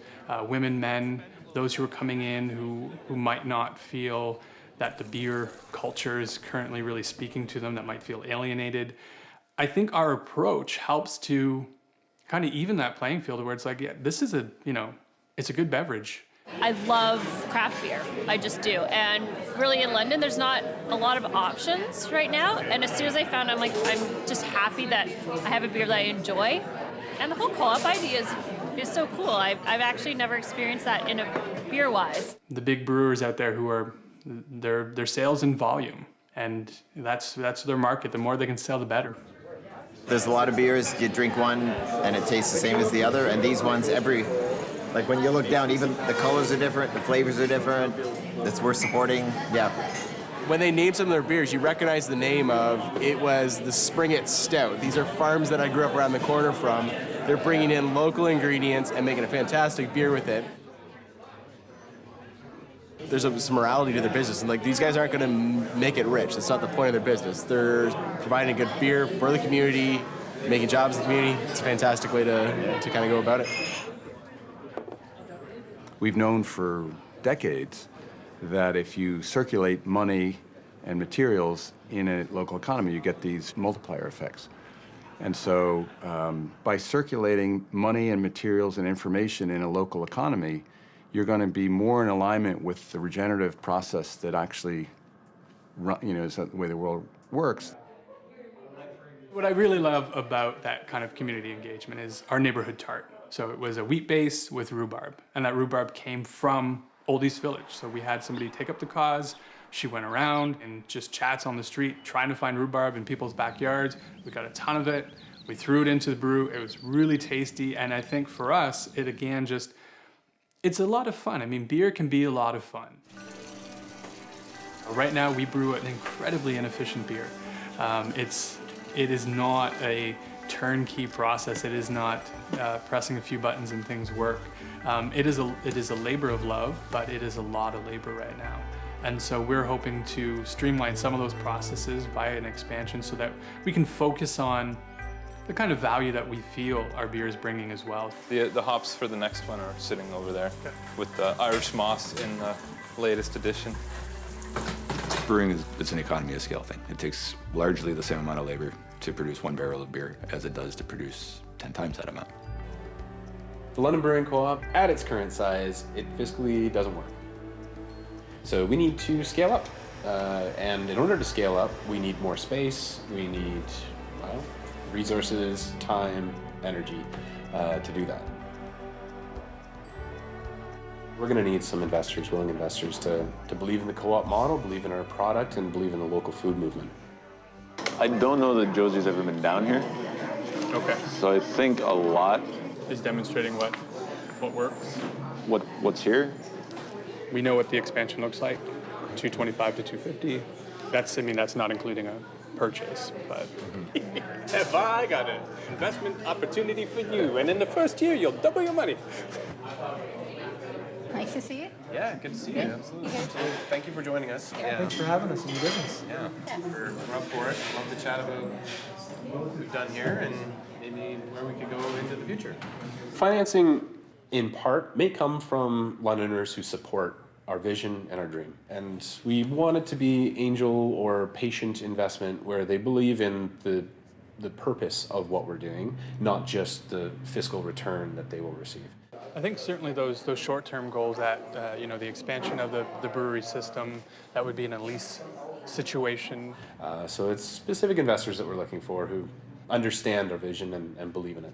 women, men, those who are coming in who might not feel that the beer culture is currently really speaking to them, that might feel alienated. I think our approach helps to kind of even that playing field where it's like, yeah, this is it's a good beverage. I love craft beer, I just do. And really in London, there's not a lot of options right now. And as soon as I found I'm just happy that I have a beer that I enjoy. And the whole co-op idea is so cool. I've actually never experienced that in a beer-wise. The big brewers out there who are, their sales in volume. And that's their market. The more they can sell, the better. There's a lot of beers, you drink one and it tastes the same as the other. And these ones, like when you look down, even the colors are different, the flavors are different. That's worth supporting, yeah. When they name some of their beers, you recognize the name of, it was the Springett Stout. These are farms that I grew up around the corner from. They're bringing in local ingredients and making a fantastic beer with it. There's some morality to their business, and like these guys aren't going to make it rich. That's not the point of their business. They're providing good beer for the community, making jobs in the community. It's a fantastic way to kind of go about it. We've known for decades that if you circulate money and materials in a local economy, you get these multiplier effects. And so by circulating money and materials and information in a local economy, you're going to be more in alignment with the regenerative process that actually, is the way the world works. What I really love about that kind of community engagement is our neighborhood tart. So it was a wheat base with rhubarb, and that rhubarb came from Old East Village. So we had somebody take up the cause. She went around and just chats on the street, trying to find rhubarb in people's backyards. We got a ton of it. We threw it into the brew. It was really tasty, and I think for us, it again it's a lot of fun. I mean, beer can be a lot of fun. Right now, we brew an incredibly inefficient beer. It is not a turnkey process. It is not pressing a few buttons and things work. It is a labor of love, but it is a lot of labor right now. And so we're hoping to streamline some of those processes via an expansion so that we can focus on the kind of value that we feel our beer is bringing as well. The hops for the next one are sitting over there with the Irish moss in the latest edition. Brewing it's an economy of scale thing. It takes largely the same amount of labor to produce 1 barrel of beer as it does to produce 10 times that amount. The London Brewing Co-op, at its current size, it fiscally doesn't work. So we need to scale up. And in order to scale up, we need more space, we need, well, resources, time, energy to do that. We're going to need some investors, willing investors, to believe in the co-op model, believe in our product, and believe in the local food movement. I don't know that Josie's ever been down here. Okay. So I think a lot is demonstrating what works. What's here? We know what the expansion looks like, 225 to 250. That's not including a purchase, but. Have I got an investment opportunity for you, and in the first year, you'll double your money. Nice to see you. Yeah, good to see you. Absolutely. Thank you for joining us. Yeah. Thanks for having us in your business. Yeah, we're up for it. Love to chat about what we've done here and maybe where we could go into the future. Financing, in part, may come from Londoners who support our vision and our dream. And we want it to be angel or patient investment where they believe in the purpose of what we're doing, not just the fiscal return that they will receive. I think certainly those short-term goals that, the expansion of the brewery system, that would be in a lease situation. So it's specific investors that we're looking for who understand our vision and believe in it.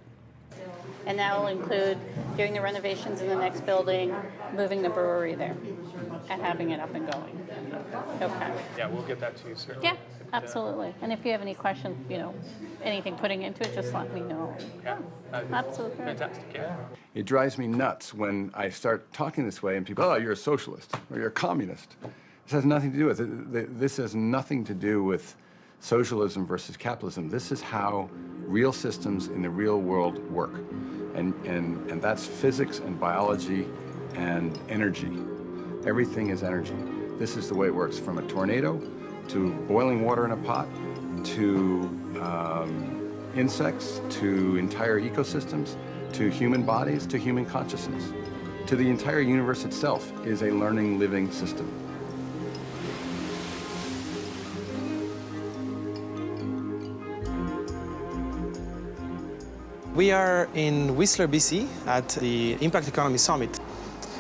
And that will include doing the renovations in the next building, moving the brewery there, and having it up and going. Okay. Yeah, we'll get that to you, certainly. Yeah, absolutely. And if you have any questions, anything putting into it, just let me know. Yeah, absolutely. Fantastic, yeah. It drives me nuts when I start talking this way and people, oh, you're a socialist or you're a communist. This has nothing to do with it. This has nothing to do with socialism versus capitalism. This is how real systems in the real world work. And that's physics and biology and energy. Everything is energy. This is the way it works, from a tornado to boiling water in a pot to insects to entire ecosystems to human bodies to human consciousness to the entire universe itself is a learning, living system. We are in Whistler, BC at the Impact Economy Summit.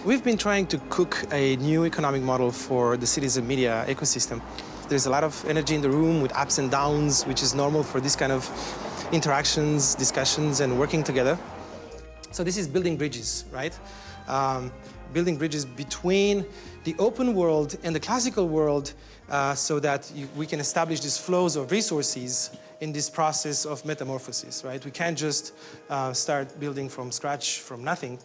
We've been trying to cook a new economic model for the citizen media ecosystem. There's a lot of energy in the room with ups and downs, which is normal for this kind of interactions, discussions, and working together. So this is building bridges, right? Building bridges between the open world and the classical world so that we can establish these flows of resources in this process of metamorphosis, right? We can't just start building from scratch, from nothing.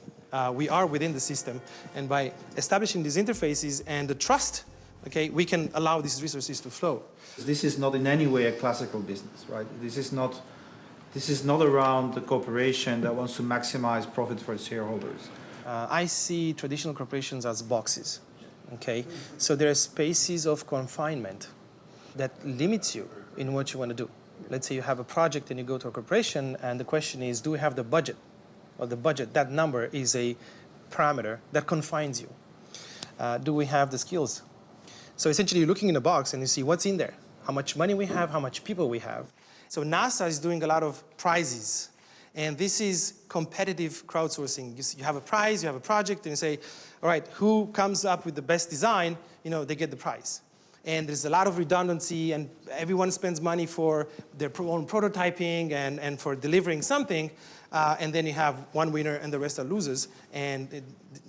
We are within the system, and by establishing these interfaces and the trust, okay, we can allow these resources to flow. This is not in any way a classical business, right? This is not around the corporation that wants to maximize profit for its shareholders. I see traditional corporations as boxes, okay? So there are spaces of confinement that limits you in what you want to do. Let's say you have a project and you go to a corporation, and the question is, do we have the budget? Or the budget, that number is a parameter that confines you. Do we have the skills? So essentially you're looking in a box and you see what's in there, how much money we have, how much people we have. So NASA is doing a lot of prizes, and this is competitive crowdsourcing. You have a prize, you have a project, and you say, all right, who comes up with the best design, they get the prize. And there's a lot of redundancy, and everyone spends money for their own prototyping and for delivering something, and then you have one winner and the rest are losers, and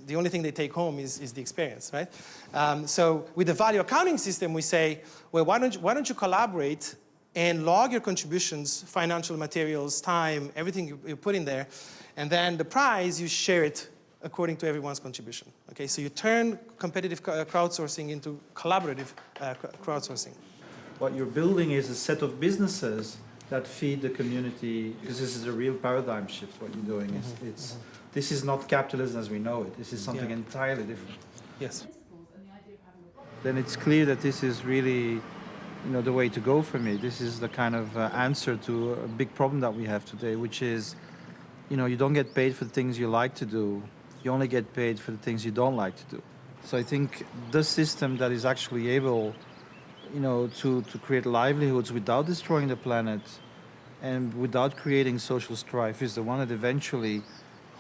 the only thing they take home is the experience, right? So with the value accounting system, we say, well, why don't you collaborate and log your contributions, financial materials, time, everything you put in there, and then the prize, you share it according to everyone's contribution. Okay, so you turn competitive crowdsourcing into collaborative crowdsourcing. What you're building is a set of businesses that feed the community, because this is a real paradigm shift. What you're doing is this is not capitalism as we know it. This is something entirely different. Yes. Then it's clear that this is really, the way to go for me. This is the kind of answer to a big problem that we have today, which is, you don't get paid for the things you like to do. You only get paid for the things you don't like to do. So I think the system that is actually able, to create livelihoods without destroying the planet and without creating social strife is the one that eventually,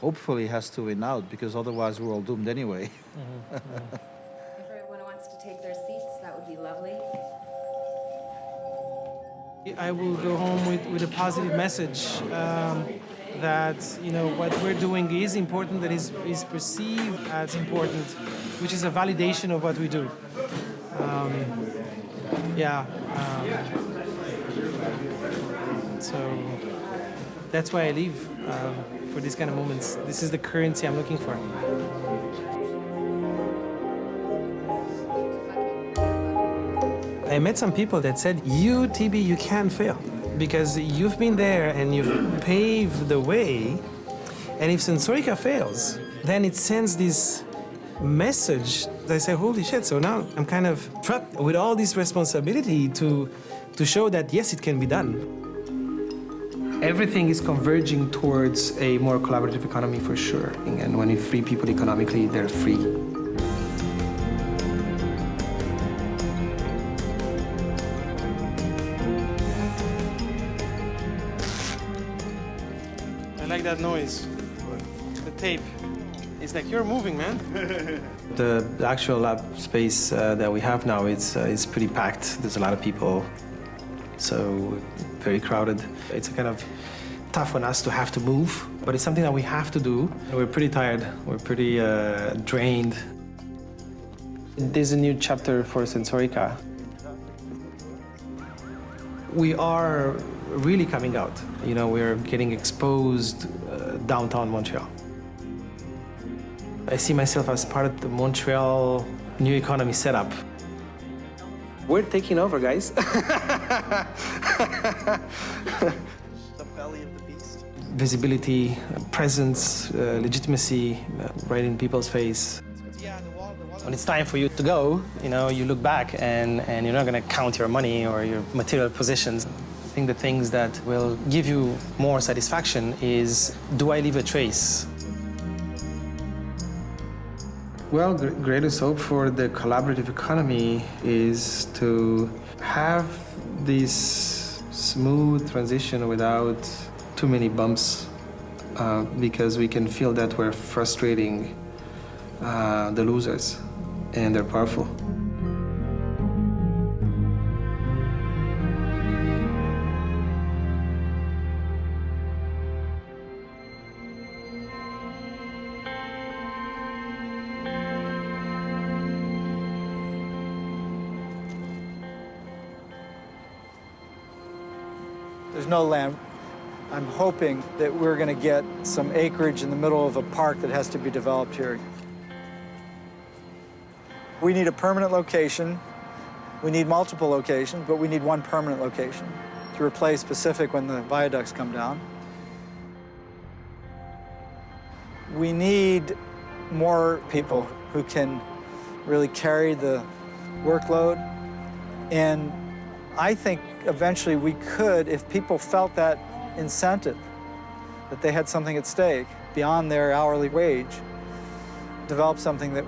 hopefully, has to win out, because otherwise we're all doomed anyway. If everyone wants to take their seats, that would be lovely. I will go home with a positive message that what we're doing is important, that is perceived as important, which is a validation of what we do. So that's why I leave for these kind of moments. This is the currency I'm looking for. I met some people that said, you, TB, you can't fail because you've been there and you've paved the way. And if Sensorica fails, then it sends this message. I say, holy shit, so now I'm kind of trapped with all this responsibility to show that, yes, it can be done. Everything is converging towards a more collaborative economy for sure. And when you free people economically, they're free. I like that noise. The tape. It's like you're moving, man. The actual lab space that we have now is pretty packed. There's a lot of people, so very crowded. It's a kind of tough on us to have to move, but it's something that we have to do. We're pretty tired. We're pretty drained. There's a new chapter for Sensorica. We are really coming out. We're getting exposed downtown Montreal. I see myself as part of the Montreal new economy setup. We're taking over, guys. The belly of the beast. Visibility, presence, legitimacy, right in people's face. When it's time for you to go, you look back and you're not going to count your money or your material possessions. I think the things that will give you more satisfaction is, do I leave a trace? Well, the greatest hope for the collaborative economy is to have this smooth transition without too many bumps, because we can feel that we're frustrating the losers, and they're powerful. There's no land. I'm hoping that we're going to get some acreage in the middle of a park that has to be developed here. We need a permanent location. We need multiple locations, but we need one permanent location to replace Pacific when the viaducts come down. We need more people who can really carry the workload. And I think eventually we could, if people felt that incentive, that they had something at stake beyond their hourly wage, develop something that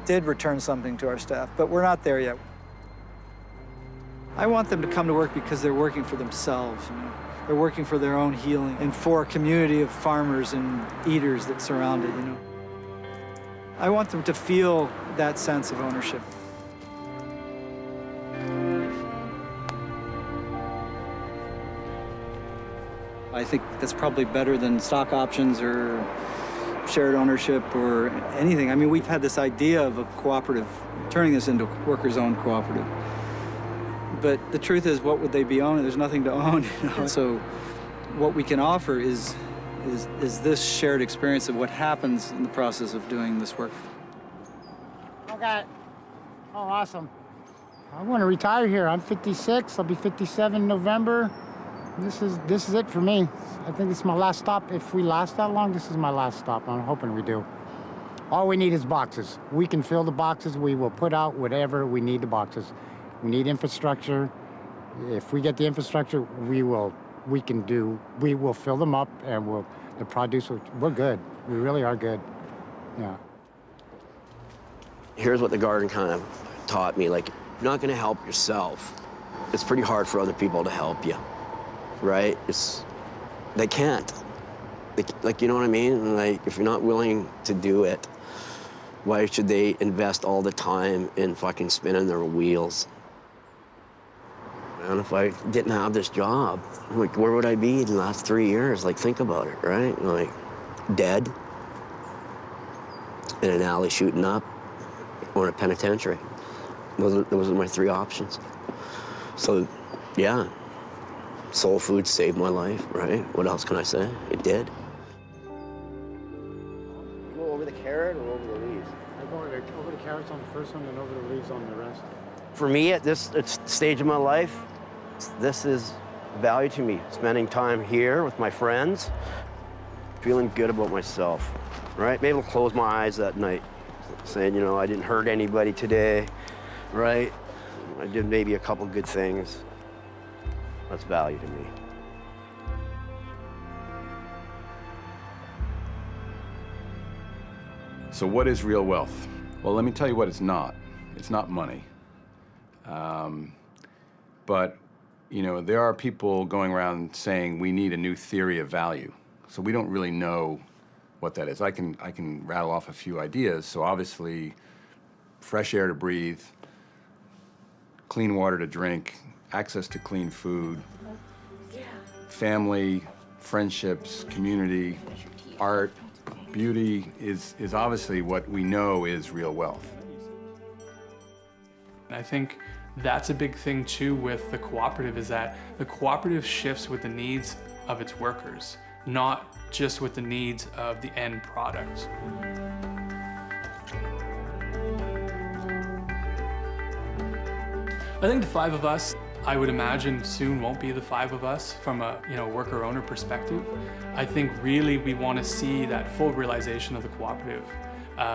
did return something to our staff. But we're not there yet. I want them to come to work because they're working for themselves. They're working for their own healing and for a community of farmers and eaters that surround it. I want them to feel that sense of ownership. I think that's probably better than stock options or shared ownership or anything. I mean, we've had this idea of a cooperative, turning this into a workers-owned cooperative. But the truth is, what would they be owning? There's nothing to own, So what we can offer is this shared experience of what happens in the process of doing this work. Okay. Oh, awesome. I want to retire here. I'm 56. I'll be 57 in November. This is it for me. I think this is my last stop. If we last that long, this is my last stop. I'm hoping we do. All we need is boxes. We can fill the boxes. We will put out whatever we need the boxes. We need infrastructure. If we get the infrastructure, we will fill them up, and the produce, we're good. We really are good. Yeah. Here's what the garden kind of taught me. Like, you're not gonna help yourself. It's pretty hard for other people to help you, right? They can't. Like, you know what I mean? Like, if you're not willing to do it, why should they invest all the time in fucking spinning their wheels? And if I didn't have this job, like, where would I be in the last 3 years? Like, think about it, right? Like, dead, in an alley shooting up, or in a penitentiary. Those are my three options. So, yeah, soul food saved my life, right? What else can I say? It did. Go over the carrot or over the leaves? I go over the carrots on the first one and over the leaves on the rest. For me, at this stage of my life, this is value to me. Spending time here with my friends, feeling good about myself, right? Maybe I'll close my eyes that night, saying, you know, I didn't hurt anybody today, right? I did maybe a couple good things. That's value to me. So what is real wealth? Well, let me tell you what it's not. It's not money. But, you know, there are people going around saying we need a new theory of value. So we don't really know what that is. I can rattle off a few ideas. So obviously, fresh air to breathe, clean water to drink, access to clean food, family, friendships, community, art, beauty is obviously what we know is real wealth. I think that's a big thing too with the cooperative, is that the cooperative shifts with the needs of its workers, not just with the needs of the end product. I think the five of us, I would imagine soon won't be the five of us from a worker-owner perspective. I think really we want to see that full realization of the cooperative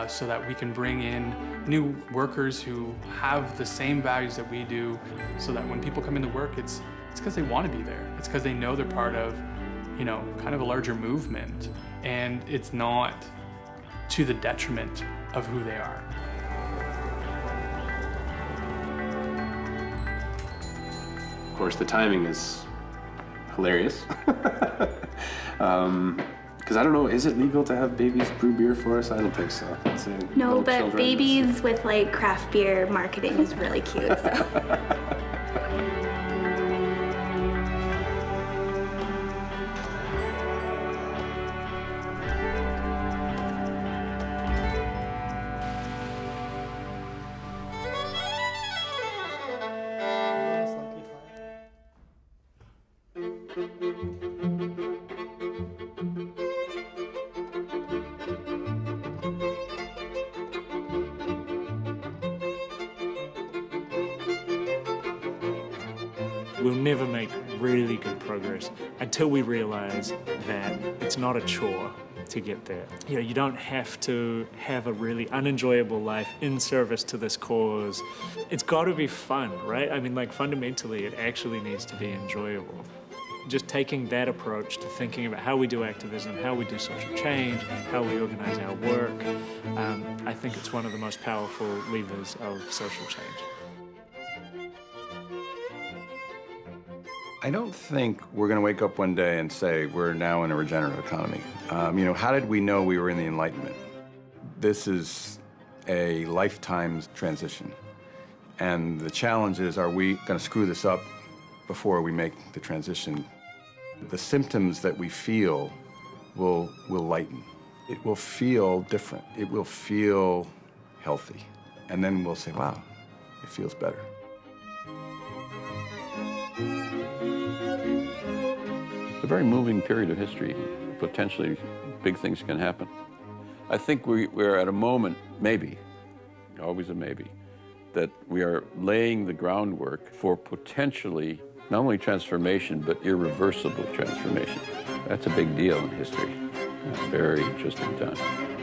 so that we can bring in new workers who have the same values that we do, so that when people come into work, it's because they want to be there. It's because they know they're part of, kind of a larger movement, and it's not to the detriment of who they are. Of course, the timing is hilarious. Because I don't know, is it legal to have babies brew beer for us? I don't think so. No, but babies with like craft beer marketing is really cute. So. We'll never make really good progress until we realize that it's not a chore to get there. You don't have to have a really unenjoyable life in service to this cause. It's got to be fun, right? I mean, like, fundamentally, it actually needs to be enjoyable. Just taking that approach to thinking about how we do activism, how we do social change, how we organize our work, I think it's one of the most powerful levers of social change. I don't think we're going to wake up one day and say we're now in a regenerative economy. How did we know we were in the Enlightenment? This is a lifetime's transition. And the challenge is, are we going to screw this up before we make the transition? The symptoms that we feel will lighten. It will feel different. It will feel healthy. And then we'll say, wow, it feels better. It's a very moving period of history. Potentially, big things can happen. I think we're at a moment, maybe, always a maybe, that we are laying the groundwork for potentially not only transformation, but irreversible transformation. That's a big deal in history. Very interesting time.